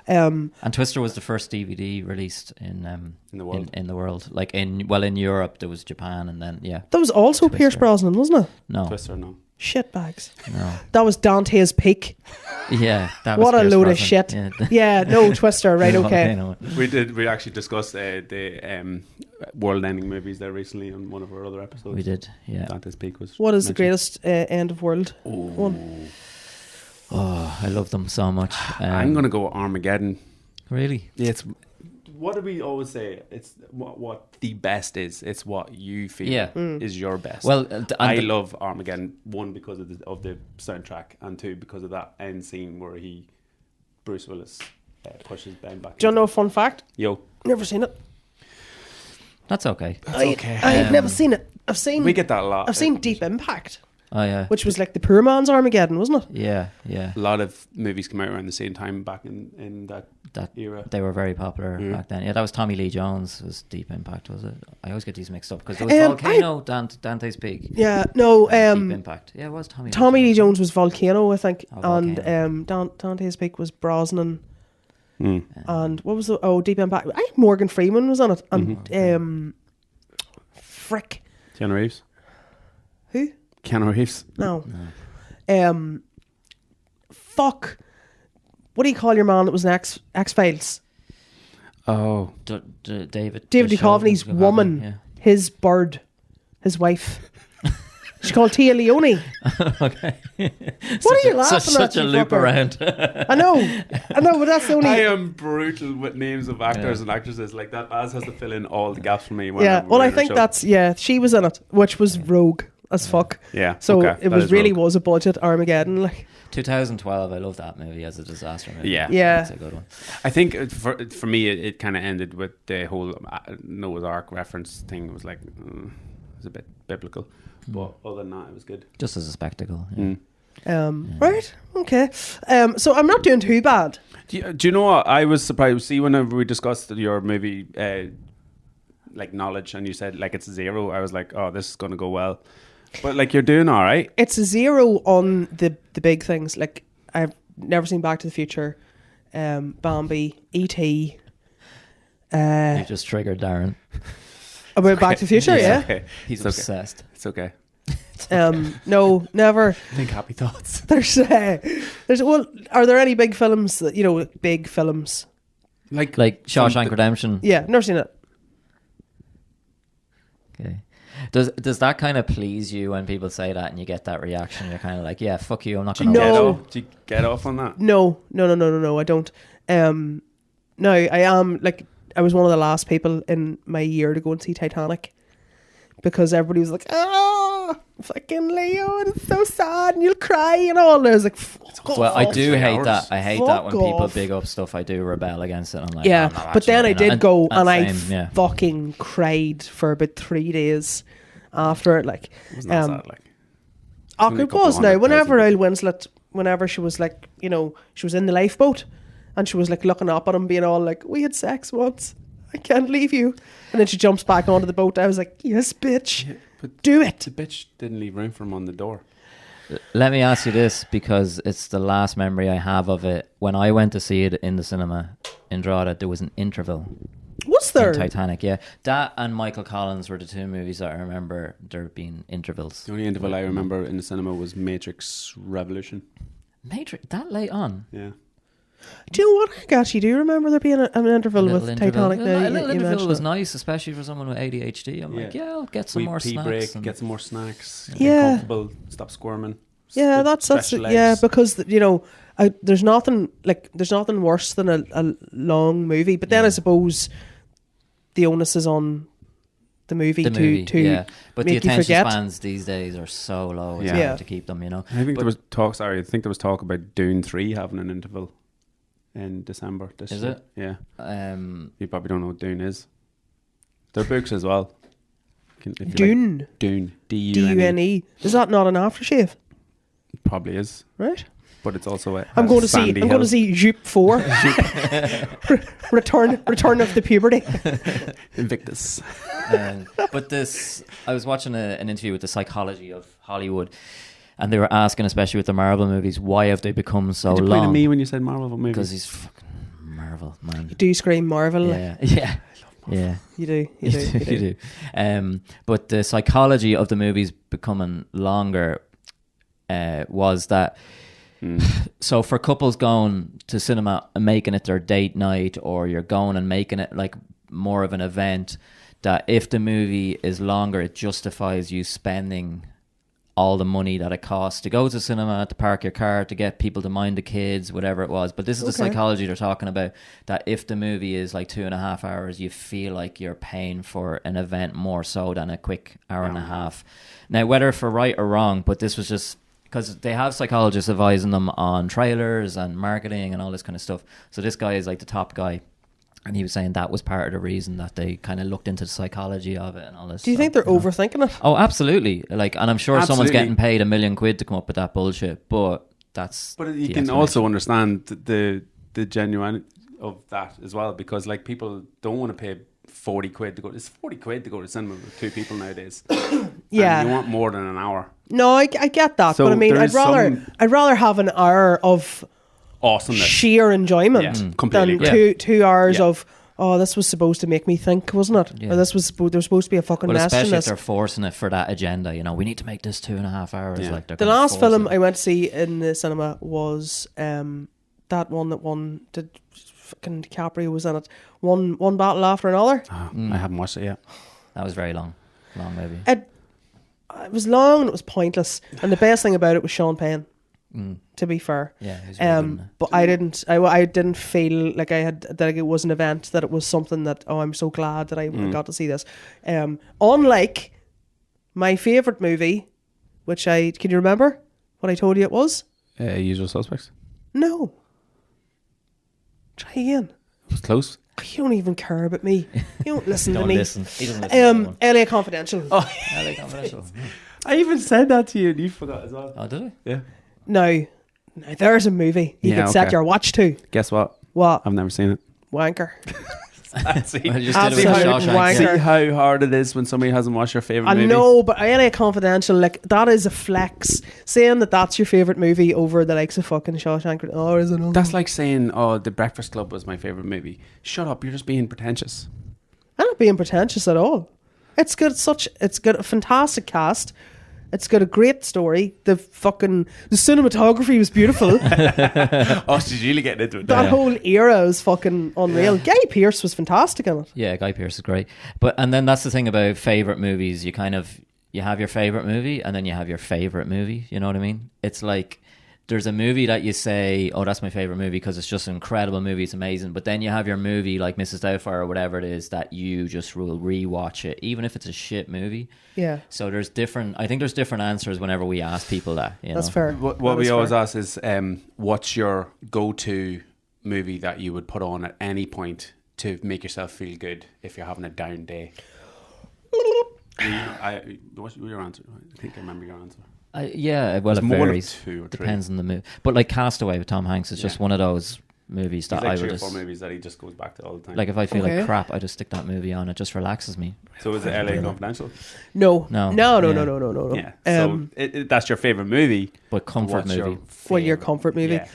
And Twister was the first DVD released in the world. In the world. Like in Europe there was Japan, and then That was also Twister. Pierce Brosnan, wasn't it? No. Twister, no. Shitbags. No. That was Dante's Peak. Yeah. That was What a Pierce load of Brosnan. shit. Yeah. Yeah, no, Twister, right, okay. We actually discussed the world-ending movies there recently on one of our other episodes. We did. Yeah. Dante's Peak was. What is the mentioned. greatest end of world one? Oh, I love them so much. I'm gonna go Armageddon. Really? Yeah, it's what do we always say? It's what the best is. It's what you feel is your best. Well, I love Armageddon, one because of the soundtrack, and two because of that end scene where Bruce Willis pushes Ben back. Do you know a fun fact? Yo, Never seen it. That's okay. I've never seen it. we get that a lot. I've seen Deep Impact, Oh yeah. which was like the poor man's Armageddon, wasn't it? Yeah, yeah. A lot of movies come out around the same time back in that era. They were very popular back then. Yeah, that was Tommy Lee Jones. Was Deep Impact, was it? I always get these mixed up because there was Volcano, Dante's Peak. Yeah, no. Deep Impact. Yeah, it was Tommy Lee Jones was Volcano, I think, Oh, and Dante's Peak was Brosnan. And what was Deep Impact? I think Morgan Freeman was on it, and frick, Keanu Reeves. who? Keanu Reeves. No. Fuck. What do you call your man that was in X-Files? Oh, David Duchovny's woman, Yeah. his bird, his wife. She's called Tia Leone. Okay. What are you laughing at? Such a you loop fucker? around. I know, but that's the only. I am brutal with names of actors and actresses like that. Baz has to fill in all the gaps for me. When Yeah, I'm well, I running a think show. that's she was in it, which was rogue as fuck. Yeah, So okay, it that was is really rogue. was a budget Armageddon, like. 2012. I love that movie as a disaster movie. Yeah. That's a good one. I think for me, it kind of ended with the whole Noah's Ark reference thing. It was like it was a bit biblical, but other than that, it was good. Just as a spectacle. Yeah. Right, okay. So I'm not doing too bad. Do you know what? I was surprised. See, whenever we discussed your movie, like knowledge, and you said like it's 0, I was like, oh, this is going to go well. But like you're doing all right. It's a 0 on the big things. Like I've never seen Back to the Future, Bambi, E.T. You just triggered Darren. About Back to the Future, yeah. Okay. He's It's okay. obsessed. It's okay. No, never. Think happy thoughts. There's well, are there any big films that big films? Like Shawshank Redemption. Yeah, never seen it. Okay. Does that kind of please you when people say that and you get that reaction? You're kind of like, yeah, fuck you, I'm not going to No. watch it. Do you get off on that? No, I don't. No, I am like I was one of the last people in my year to go and see Titanic because everybody was like, "Oh, fucking Leo, and it's so sad, and you'll cry and all." And I was like, "Fuck Well, off." I do 3 hate hours. that. I hate that when Fuck people off. big up stuff. I do rebel against it. I'm like, Yeah, I'm not but then I watching it. did go and I same, yeah. fucking cried for about 3 days after it. Like, Wasn't that sad? Like, only a it couple was now. 100,000 Whenever people. Al Winslet, whenever she was like, she was in the lifeboat and she was like looking up at him, being all like, "We had sex once. I can't leave you." And then she jumps back onto the boat. I was like, "Yes, bitch, but do it." the bitch didn't leave room for him on the door. Let me ask you this, because it's the last memory I have of it. When I went to see it in the cinema in Drogheda, there was an interval. What's in there? Titanic, yeah. That and Michael Collins were the 2 movies that I remember there being intervals. The only interval I remember in the cinema was Matrix Revolution. Matrix, that late on? Yeah. Do you know what? I actually do remember there being an interval with Titanic. A Now, little you interval mention was it. nice, especially for someone with ADHD. I'm like, yeah, I'll get some Wee more pee snacks. break, and- get some more snacks. Yeah. Get comfortable, stop squirming. Yeah, that's stretch your yeah, legs. because there's nothing worse than a long movie. But then I suppose the onus is on the movie, to yeah. But the make you attention forget. spans these days are so low. It's Yeah. hard to keep them, you know. I think there was talk. Sorry, I think there was talk about Dune 3 having an interval in December this Is year. it? Yeah. You probably don't know what Dune is. They're books as well. If you Dune. like Dune. D-U-N-E. D-U-N-E. Is that not an aftershave? It probably is. Right. But it's also a I'm going to sandy see Jupe 4. Return of the puberty. Invictus. But I was watching an interview with the psychology of Hollywood, and they were asking, especially with the Marvel movies, why have they become so Did you long? point at me when you said Marvel movies? Because he's fucking Marvel, man. You do scream Marvel. Yeah, yeah, yeah. You do. You do. But the psychology of the movies becoming longer was that. So for couples going to cinema and making it their date night, or you're going and making it like more of an event, that if the movie is longer, it justifies you spending all the money that it costs to go to cinema, to park your car, to get people to mind the kids, whatever it was. But this is the psychology they're talking about, that if the movie is like 2.5 hours, you feel like you're paying for an event more so than a quick hour and a half. Now, whether for right or wrong, but this was just... because they have psychologists advising them on trailers and marketing and all this kind of stuff. So this guy is like the top guy, and he was saying that was part of the reason that they kind of looked into the psychology of it and all this. Do you think they're overthinking it? Oh, absolutely. Like, and I'm sure someone's Absolutely. getting paid $1 million to come up with that bullshit, but that's... But you the can explanation. also understand the genuine of that as well, because like people don't want to pay 40 quid to go. It's 40 quid to go to cinema with 2 people nowadays. Yeah. And you want more than an hour. No, I get that, So but I mean, there I'd is some rather have an hour of awesomeness. sheer enjoyment Yeah, completely than agree. two hours Yeah. of, oh, this was supposed to make me think, wasn't it? Yeah. Or there was supposed to be a fucking Well, mess in especially if this. they're forcing it for that agenda, you know, we need to make this 2.5 hours. Yeah. Like they're The gonna last force film it. I went to see in the cinema was that one that won. Fucking DiCaprio was in it. One battle after another. Oh, I haven't watched it yet. That was very long movie. It was long and it was pointless. And the best thing about it was Sean Penn. To be fair, Yeah, he was very good in it. but I didn't feel like it was an event, that it was something that, oh, I'm so glad that I got to see this. Unlike my favourite movie, which can you remember what I told you it was? Usual Suspects. No. Try again. It was close. You don't even care about me. You don't listen to Don't me. listen. He doesn't listen to LA Confidential. LA Confidential. I even said that to you and you forgot as well. Oh, did I? Yeah. Now there's a movie you Yeah, can set okay. your watch to. Guess what? What? I've never seen it. Wanker. See, Well, you just did it with Absolute Shawshank. wanker. see how hard it is when somebody hasn't watched your favourite I movie? know, but LA Confidential, like, that is a flex. Saying that that's your favourite movie over the likes of fucking Shawshank. Oh, is it? That's like saying, oh, The Breakfast Club was my favourite movie. Shut up, you're just being pretentious. I'm not being pretentious at all. It's got a fantastic cast. It's got a great story. The cinematography was beautiful. Oh, she's really getting into it. That whole era is fucking unreal. Guy Pearce was fantastic in it. Yeah, Guy Pearce is great. And then that's the thing about favorite movies. You have your favorite movie, and then you have your favorite movie. You know what I mean? It's like there's a movie that you say, oh, that's my favorite movie because it's just an incredible movie. It's amazing. But then you have your movie like Mrs. Doubtfire or whatever it is that you just will rewatch it, even if it's a shit movie. Yeah. So I think there's different answers whenever we ask people that. That's know? fair. What That we is always fair. ask is, what's your go-to movie that you would put on at any point to make yourself feel good if you're having a down day? What's your answer? I think I remember your answer. Yeah, well, There's it more than varies. 2 or 3. Depends on the movie. But like Castaway with Tom Hanks is just one of those movies that There's like I 3 would or 4 just... movies that he just goes back to all the time. Like if I feel Okay. like crap, I just stick that movie on. It just relaxes me. So is it LA Confidential? No. No. No. Yeah. Yeah. So that's your favourite movie. But comfort What's your movie. Well, your favourite? comfort movie. Yeah.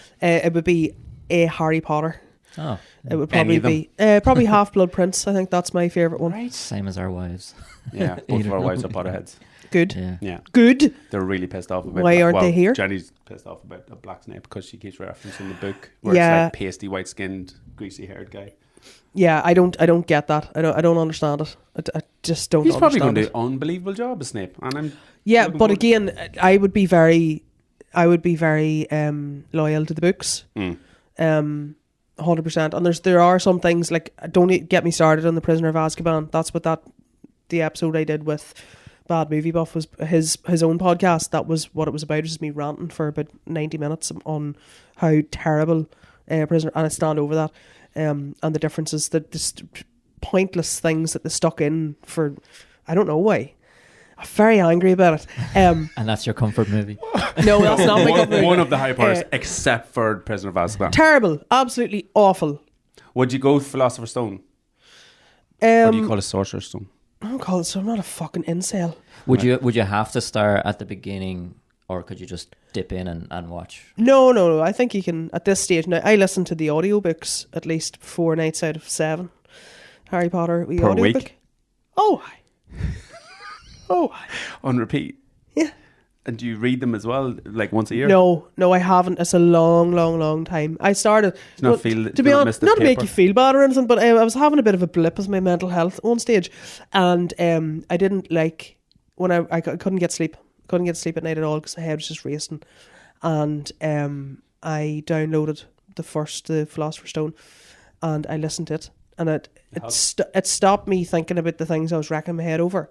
It would be a Harry Potter. Oh, It would Any probably of them? be probably Half-Blood Prince. I think that's my favourite one. same as our wives. Yeah, both of our wives are Potterheads. Good. Yeah. Yeah. Good. They're really pissed off about Why aren't they here? Jenny's pissed off about a black snake because she keeps referencing the book where Yeah. it's like pasty, white-skinned, greasy-haired guy. Yeah, I don't get that. I don't understand it. I just don't He's probably going understand to do an unbelievable job as Snape, and I'm Yeah, looking but forward- again, I would be very loyal to the books. 100%. And there are some things like, don't get me started on The Prisoner of Azkaban. That's what that the episode I did with Bad Movie Buff was his own podcast. That was what it was about. It was just me ranting for about 90 minutes on how terrible Prisoner, and I stand over that, and the differences, that just pointless things that they stuck in for, I don't know why. I'm very angry about it. And that's your comfort movie? No, that's not my comfort movie. One of the Harry Potters, except for Prisoner of Azkaban. Terrible. Absolutely awful. Would you go Philosopher's Stone? Or do you call it Sorcerer's Stone? I don't call it so. I'm not a fucking incel. Would you have to start at the beginning, or could you just dip in and watch? No. I think you can, at this stage, now I listen to the audiobooks at least 4 nights out of 7. Harry Potter per audiobook. Week? Oh, On repeat? Yeah. And do you read them as well, like once a year? No, I haven't. It's a long time. I started, to be honest, not to make you feel bad or anything, but I was having a bit of a blip with my mental health at one stage, and I didn't like, when I couldn't get sleep. Couldn't get sleep at night at all because the head was just racing. And I downloaded the Philosopher's Stone, and I listened to it, and it stopped me thinking about the things I was racking my head over.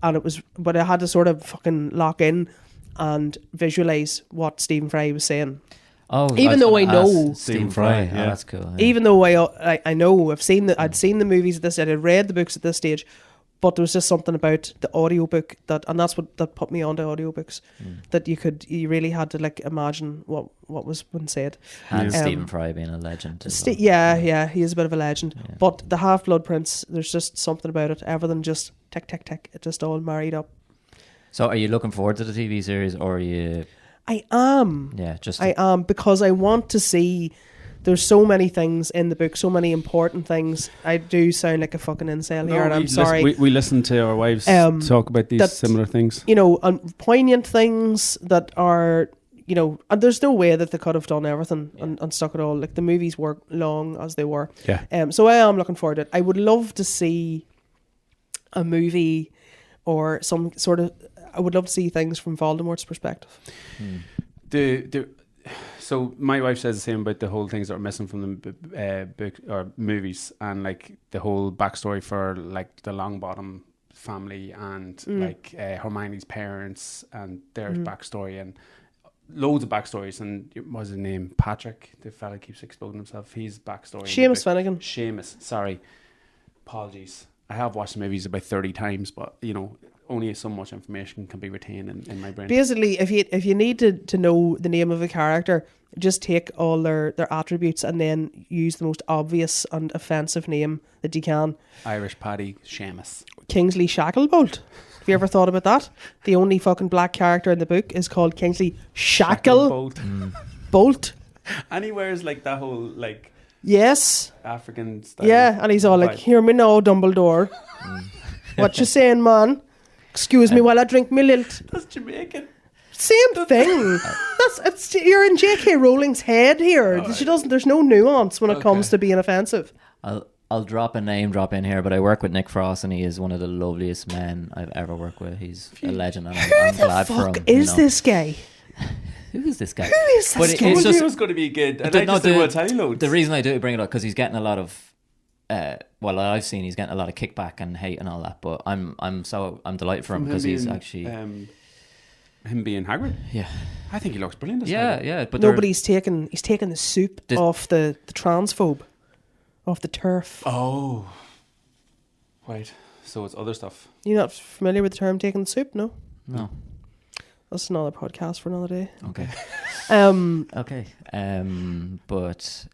And but I had to sort of fucking lock in and visualize what Stephen Fry was saying. Oh, even though I know Stephen Fry, yeah, that's cool. Yeah. Even though I know I'd seen the movies at this stage, I'd read the books at this stage, but there was just something about the audiobook and that's what put me onto audiobooks, that you really had to like imagine what was being said. And Stephen Fry being a legend. Yeah, he is a bit of a legend. Yeah. But the Half-Blood Prince, there's just something about it. Everything just tick, it just all married up. So are you looking forward to the TV series, or are you... I am. Yeah, I am, because I want to see... There's so many things in the book, so many important things. I do sound like a fucking incel here, and I'm sorry. We listen to our wives talk about these similar things. Poignant things that are... and there's no way that they could have done everything and stuck it all. Like, the movies were long as they were. Yeah. So I am looking forward to it. I would love to see a movie or some sort of... I would love to see things from Voldemort's perspective. So my wife says the same about the whole things that are missing from the book or movies, and like the whole backstory for like the Longbottom family and like Hermione's parents and their backstory, and loads of backstories. And what was his name? Patrick, the fella keeps exploding himself. His backstory. Seamus Finnegan. Seamus, sorry. Apologies. I have watched the movies about 30 times, but only so much information can be retained in my brain. Basically, if you need to know the name of a character, just take all their attributes and then use the most obvious and offensive name that you can. Irish Paddy, Seamus. Kingsley Shacklebolt. Have you ever thought about that? The only fucking black character in the book is called Kingsley Shacklebolt. And he wears like that whole like... Yes. African style. Yeah, and he's all like, "Hear me now, Dumbledore." What you saying, man? Excuse me while I drink my lilt. That's Jamaican. Same thing. You're in J.K. Rowling's head here. Oh, She doesn't. There's no nuance when it comes to being offensive. I'll drop a name drop in here, but I work with Nick Frost, and he is one of the loveliest men I've ever worked with. He's a legend, and I'm glad for him. Who the fuck is this guy? Who is this guy? Who is this guy? I told you it was going to be good. And I just didn't want to tell you loads. The reason I do bring it up, because he's getting a lot of... I've seen he's getting a lot of kickback and hate and all that, but I'm delighted for him, because he's actually... him being Hagrid? Yeah. I think he looks brilliant as Hagrid. Yeah. But nobody's taking the soup off the transphobe, off the turf. Oh. Right. So it's other stuff. You're not familiar with the term taking the soup, no? No. That's another podcast for another day. Okay. Okay. But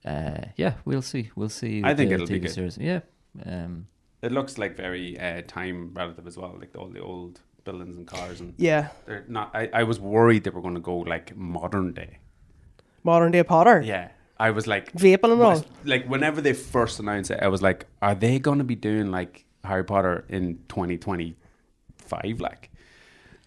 yeah, we'll see. We'll see. I think it'll be good. Series. Yeah. It looks like very time relative as well, like all the old buildings and cars, and they're not. I was worried they were going to go like modern day Potter. Yeah, I was like vaping and all. Like whenever they first announced it, I was like, are they going to be doing like Harry Potter in 2025? Like.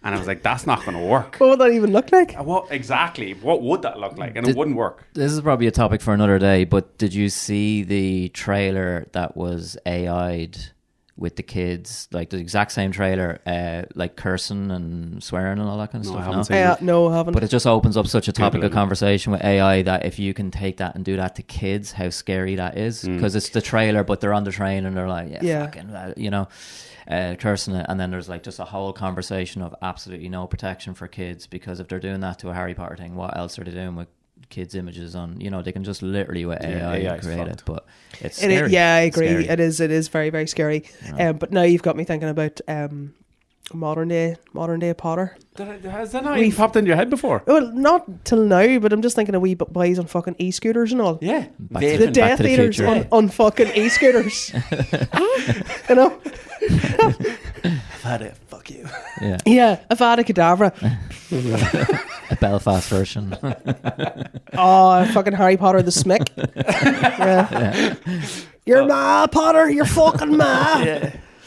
And I was like, that's not going to work. What would that even look like? What exactly? What would that look like? And it wouldn't work. This is probably a topic for another day, but did you see the trailer that was AI'd with the kids, like the exact same trailer, like cursing and swearing and all that kind of No, I stuff. haven't No? seen it. No, I haven't. But it just opens up such a topic Google of it. conversation with AI that if you can take that and do that to kids, how scary that is. Because it's the trailer, but they're on the train and they're like, fucking, cursing it. And then there's like just a whole conversation of absolutely no protection for kids, because if they're doing that to a Harry Potter thing, what else are they doing with kids' images on? They can just literally with AI AI is create it. fucked. But it's scary. Yeah, I agree. Scary. It is very, very scary. Yeah. But now you've got me thinking about modern day Potter. Has that not even popped into your head before? Well, not till now, but I'm just thinking of wee boys on fucking e-scooters and all. Yeah. Back to The Back Death to the Eaters Future. on fucking e-scooters. You know? Fuck you. Yeah. Yeah, Avada Kedavra. A Belfast version. Oh, fucking Harry Potter the Smick. Yeah. You're ma, Potter. You're fucking ma.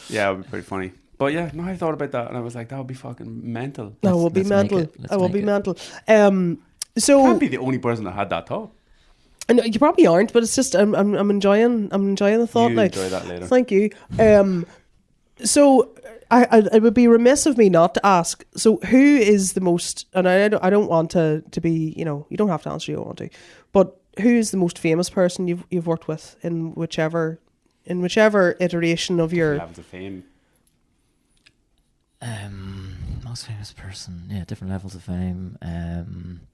Yeah, it would be pretty funny. But yeah, no, I thought about that and I was like, that would be fucking mental. That will be let's make mental. it. Let's That will make be it. mental. You So can't be the only person that had that thought. no, you probably aren't, but it's just I'm enjoying the thought You now. enjoy that later. Thank you. So I it would be remiss of me not to ask. So who is the most? And I don't want to be. You don't have to answer. You don't want to. But who is the most famous person you've worked with in whichever iteration of your? Levels of fame. Most famous person. Yeah, different levels of fame.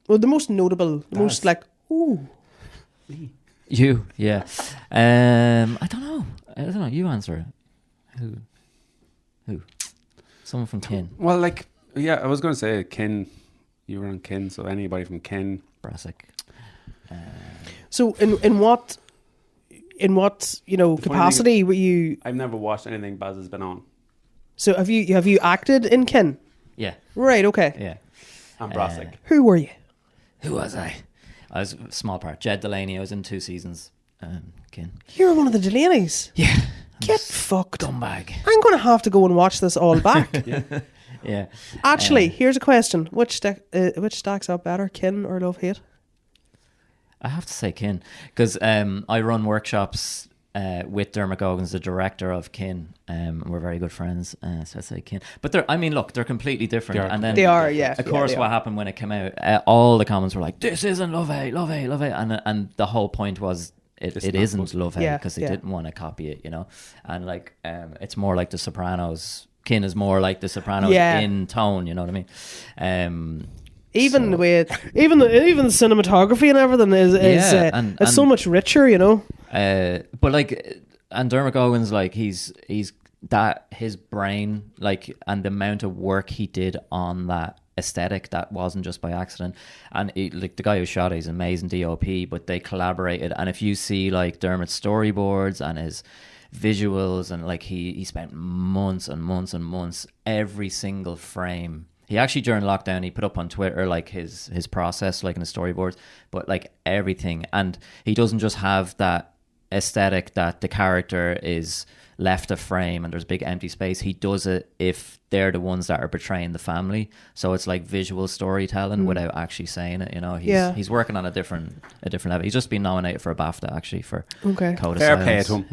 Well, the most notable, the most Baz. like ooh. You, yeah. I don't know. You answer it. Who? Someone from Kin. Well, like, yeah, I was going to say Kin. You were on Kin, so anybody from Kin. Brassic. So in what capacity were you? I've never watched anything Baz has been on. So have you acted in Kin? Yeah. Right. Okay. Yeah. And Brassic. Who were you? Who was I? I was a small part. Jed Delaney. I was in 2 seasons. Kin. You were one of the Delaney's. Yeah. Get fucked. Scumbag. I'm going to have to go and watch this all back. Yeah. Actually, here's a question: which stacks up better, Kin or Love Hate? I have to say Kin, because I run workshops with Dermot Goggins, the director of Kin. We're very good friends, so I say Kin. But they're completely different. They are, yeah. Of course, what happened when it came out, all the comments were like, "This isn't Love Hate, Love Hate, Love Hate," and the whole point was it isn't Love Hate, because they didn't want to copy it, and like it's more like The Sopranos. Kin is more like The Sopranos in tone, you know what I mean? Even the way, even the cinematography and everything is so much richer, But like, and Dermot Goggins, like he's that his brain, like, and the amount of work he did on that aesthetic, that wasn't just by accident. And like the guy who shot it, he's an amazing DOP, but they collaborated. And if you see like Dermot's storyboards and his visuals, and like he spent months and months and months, every single frame. He actually, during lockdown, he put up on Twitter like his process, like in the storyboards, but like everything. And he doesn't just have that aesthetic that the character is left a frame and there's big empty space. He does it if they're the ones that are betraying the family. So it's like visual storytelling without actually saying it. He's working on a different level. He's just been nominated for a BAFTA actually for Code of Fair Silence, play to him.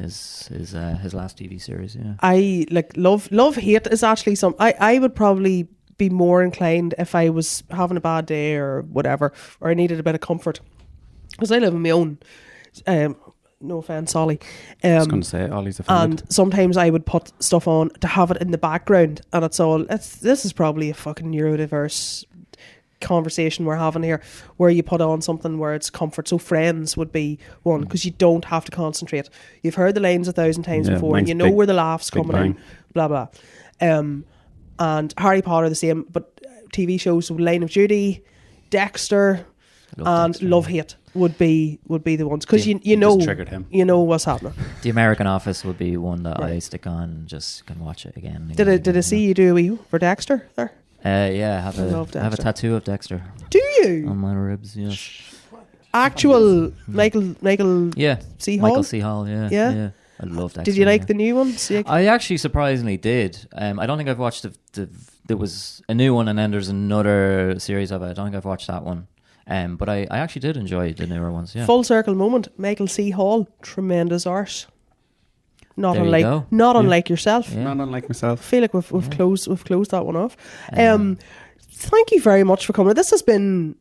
his last TV series. Yeah, I like Love Hate is actually some. I would probably be more inclined if I was having a bad day or whatever, or I needed a bit of comfort, because I live on my own. No offense, Ollie. I was going to say Ollie's offended. And sometimes I would put stuff on to have it in the background, and this is probably a fucking neurodiverse conversation we're having here, where you put on something where it's comfort. So Friends would be one, because you don't have to concentrate. You've heard the lines 1,000 times before, and you know where the laughs coming in. Blah blah. And Harry Potter the same, but TV shows, so Line of Duty, Dexter, and Love Hate would be the ones, because you know, just triggered him. You know what's happening. The American Office would be one that I stick on and just can watch it again. And Did I see you do a wee for Dexter there? Yeah, I love have a tattoo of Dexter Do you? on my ribs. Yeah. Actual Michael C. Hall? Michael C. Hall. Yeah. I love Dexter. Did you like the new ones? I actually surprisingly did. I don't think I've watched there was a new one, and then there's another series of it. I don't think I've watched that one. But I actually did enjoy the newer ones. Yeah. Full circle moment. Michael C. Hall, tremendous arse. Not There you unlike go. unlike yourself. Yeah. Not unlike myself. I feel like we've closed that one off. Thank you very much for coming. This has been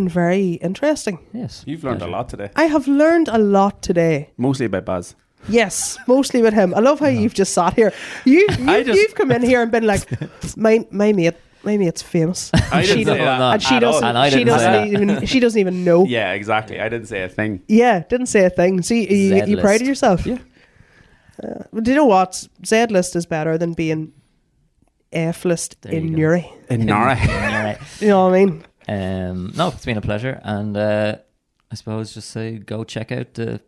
very interesting. Yes. You've learned a lot today. I have learned a lot today. Mostly about Baz. Yes, mostly with him. I love how you've just sat here. You've come in here and been like, my mate's famous. I didn't say that and she at all. doesn't. And I She didn't say doesn't even. She doesn't even know. Yeah, exactly. I didn't say a thing. Yeah, didn't say a thing. See, you proud Z-list. of yourself? Yeah. Do you know what? Z-list is better than being F-list There you in go. Newry. In Nara. You know what I mean? No, it's been a pleasure, and I suppose just say go check out the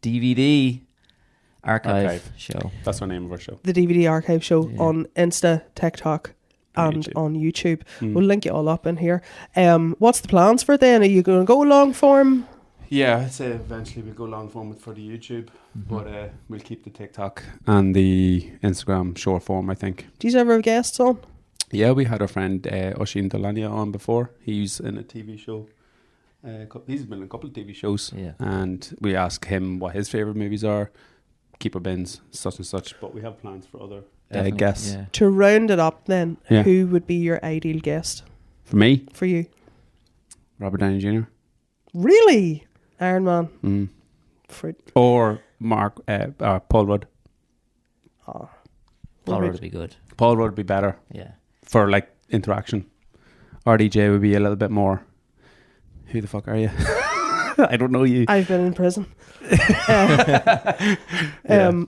DVD archive show. That's the name of our show. The DVD archive show Yeah. on Insta, TikTok, and YouTube. on YouTube. We'll link it all up in here. What's the plans for it then? Are you going to go long form? Yeah, I'd say eventually we'll go long form for the YouTube, but we'll keep the TikTok and the Instagram short form, I think. Do you ever have guests on? Yeah, we had our friend Oisin Delania on before. He's in a TV show. He's been in a couple of TV shows. Yeah. And we ask him what his favourite movies are. Keeper bins, such and such. But we have plans for other Definitely, guests. yeah. To round it up then, Yeah. who would be your ideal guest For me, for you? Robert Downey Jr. Really? Iron Man. Mm. Fruit. Or Paul Rudd. Oh. Paul Rudd would be good. Paul Rudd would be better Yeah. for like interaction. RDJ would be a little bit more. Who the fuck are you? I don't know you. I've been in prison.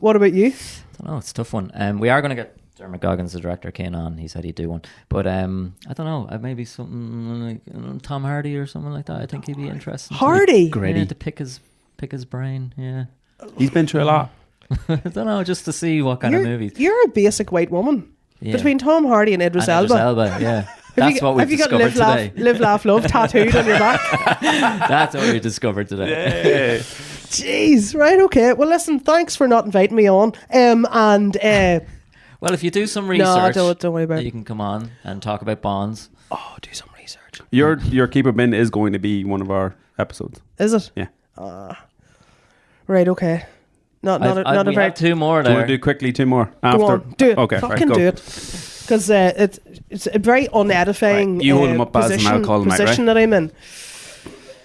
What about you? I don't know. It's a tough one. We are going to get Dermot Goggins, the director, Kane on. He said he'd do one, but I don't know. Maybe something like Tom Hardy or something like that. I think he'd be interesting. Hardy? Yeah, to pick his brain. Yeah. He's been through a lot. I don't know, just to see what kind of movies. You're a basic white woman. Yeah. Between Tom Hardy and Idris And Elba. Idris Elba, yeah. That's what we have you got discovered today. Live, Laugh, Love tattooed on your back? That's what we discovered today. Jeez, right, okay. Well, listen, thanks for not inviting me on. Well, if you do some research, don't worry about it. you can come on and talk about bonds. Oh, do some research. Your Keeper Bin is going to be one of our episodes. Is it? Yeah. Right, okay. Not a we very... have two more Do you there. want to do quickly two more? Go After? on, do it. Okay, Fucking right, go. do it. Because it's a very unedifying Right, you hold 'em up, Baz, and I'll call 'em out, position right? that I'm in.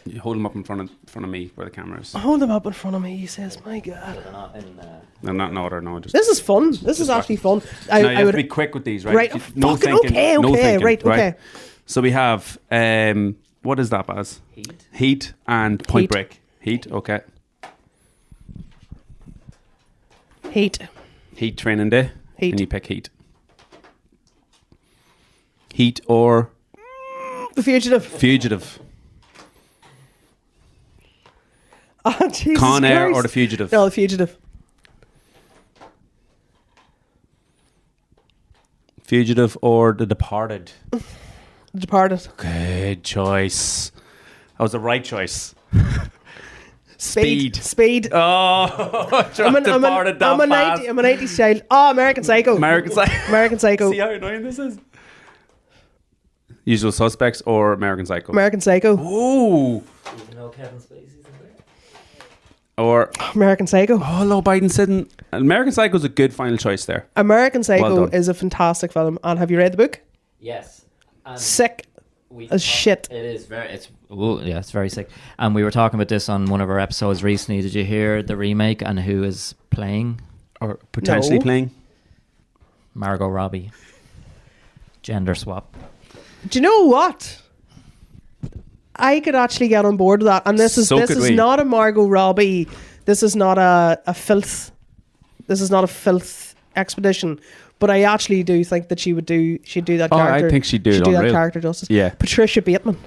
You hold them up in front of me where the camera is. Hold them up in front of me, he says, my God. They're not in, No, not in order, no. Just This is fun. This is actually fun. now you I have would to be quick with these, right? Right, No fucking thinking. okay, no thinking, right, okay. So we have, what is that, Baz? Heat. Heat and Point Heat. Break. Heat, okay. Heat. Heat training day. Heat. Can you pick Heat? Heat or The Fugitive. Fugitive? Oh, Jesus Con Air Christ. or The Fugitive? No, The Fugitive. Fugitive or The Departed? The Departed. Good choice. That was the right choice. Speed. Oh, I'm an Departed that fast. 80s child. Oh, American Psycho. American Psycho. American Psycho. See how annoying this is? Usual Suspects or American Psycho? American Psycho. Ooh. No Kevin Spacey's in there. Or, American Psycho. oh, hello, Biden sitting. American Psycho's a good final choice there. American Psycho Well done. is a fantastic film. And have you read the book? Yes. And Sick as shit. It is very. It's very sick. And we were talking about this on one of our episodes recently. Did you hear the remake and who is playing? Or potentially No. playing. Margot Robbie. Gender swap. Do you know what? I could actually get on board with that. And this is So could we. not a Margot Robbie. This is not a filth. This is not a filth expedition. But I actually do think that she'd do that Oh, character. I think she'd do it She'd do that unreal. character justice. Yeah. Patricia Bateman.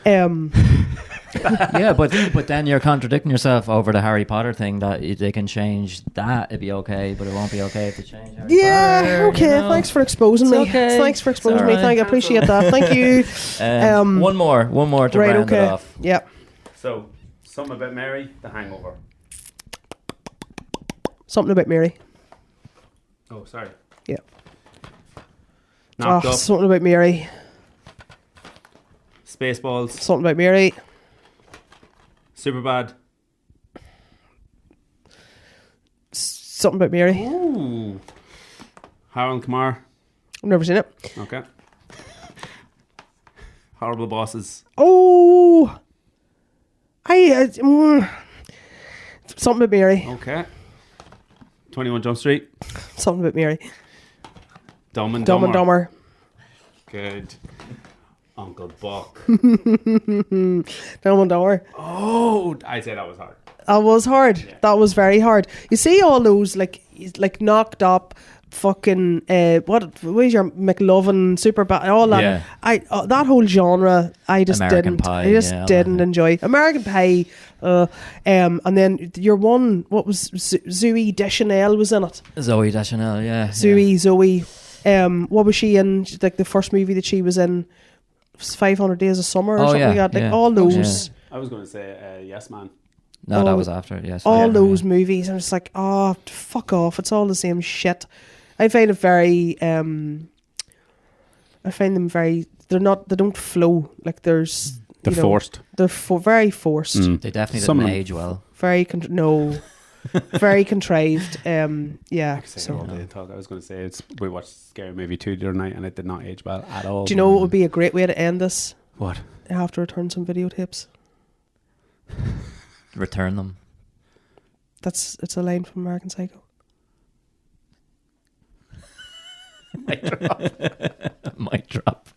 Yeah, but then you're contradicting yourself over the Harry Potter thing that they can change that. It'd be okay, but it won't be okay if they change Harry Yeah, Potter, okay. you know? Thanks for exposing It's me. okay. Thanks for exposing It's me. all right. Thank you. I appreciate that. Thank you. One more to Right, round okay. it off. Yeah. So, something about Mary, The Hangover. Something about Mary. Oh, sorry. Yeah. Knocked Up. Something about Mary. Spaceballs. Something about Mary. Superbad. Something About Mary. Ooh. Harold Kumar. I've never seen it. Okay. Horrible Bosses. Oh, Something About Mary. Okay. 21 Jump Street. Something About Mary. Dumb and Dumb and Dumber. Good. Uncle Buck. Dumb and Dumber. Oh, I'd say that was hard. That was hard. Yeah. That was very hard. You see all those like knocked up fucking what is your McLovin, super bad, all that. Yeah. That whole genre I just American didn't. Pie, I just didn't enjoy American Pie. And then your one, what was Zooey Deschanel was in it. Zoe Deschanel, yeah. Zoe. What was she in? Like the first movie that she was in, 500 Days of Summer or something like that. Like all those. I was going to say Yes Man. No, that was after. Yes. All those movies. I'm just like, oh, fuck off. It's all the same shit. I find it very. I find them very. They don't flow. Like there's. They're forced. They're very forced. They definitely didn't age well. Very very contrived. Yeah. So I was going to say we watched Scary Movie 2 the other night and it did not age well at all. Do you know what would be a great way to end this? What? I have to return some videotapes. Return them. It's a line from American Psycho. Mic drop.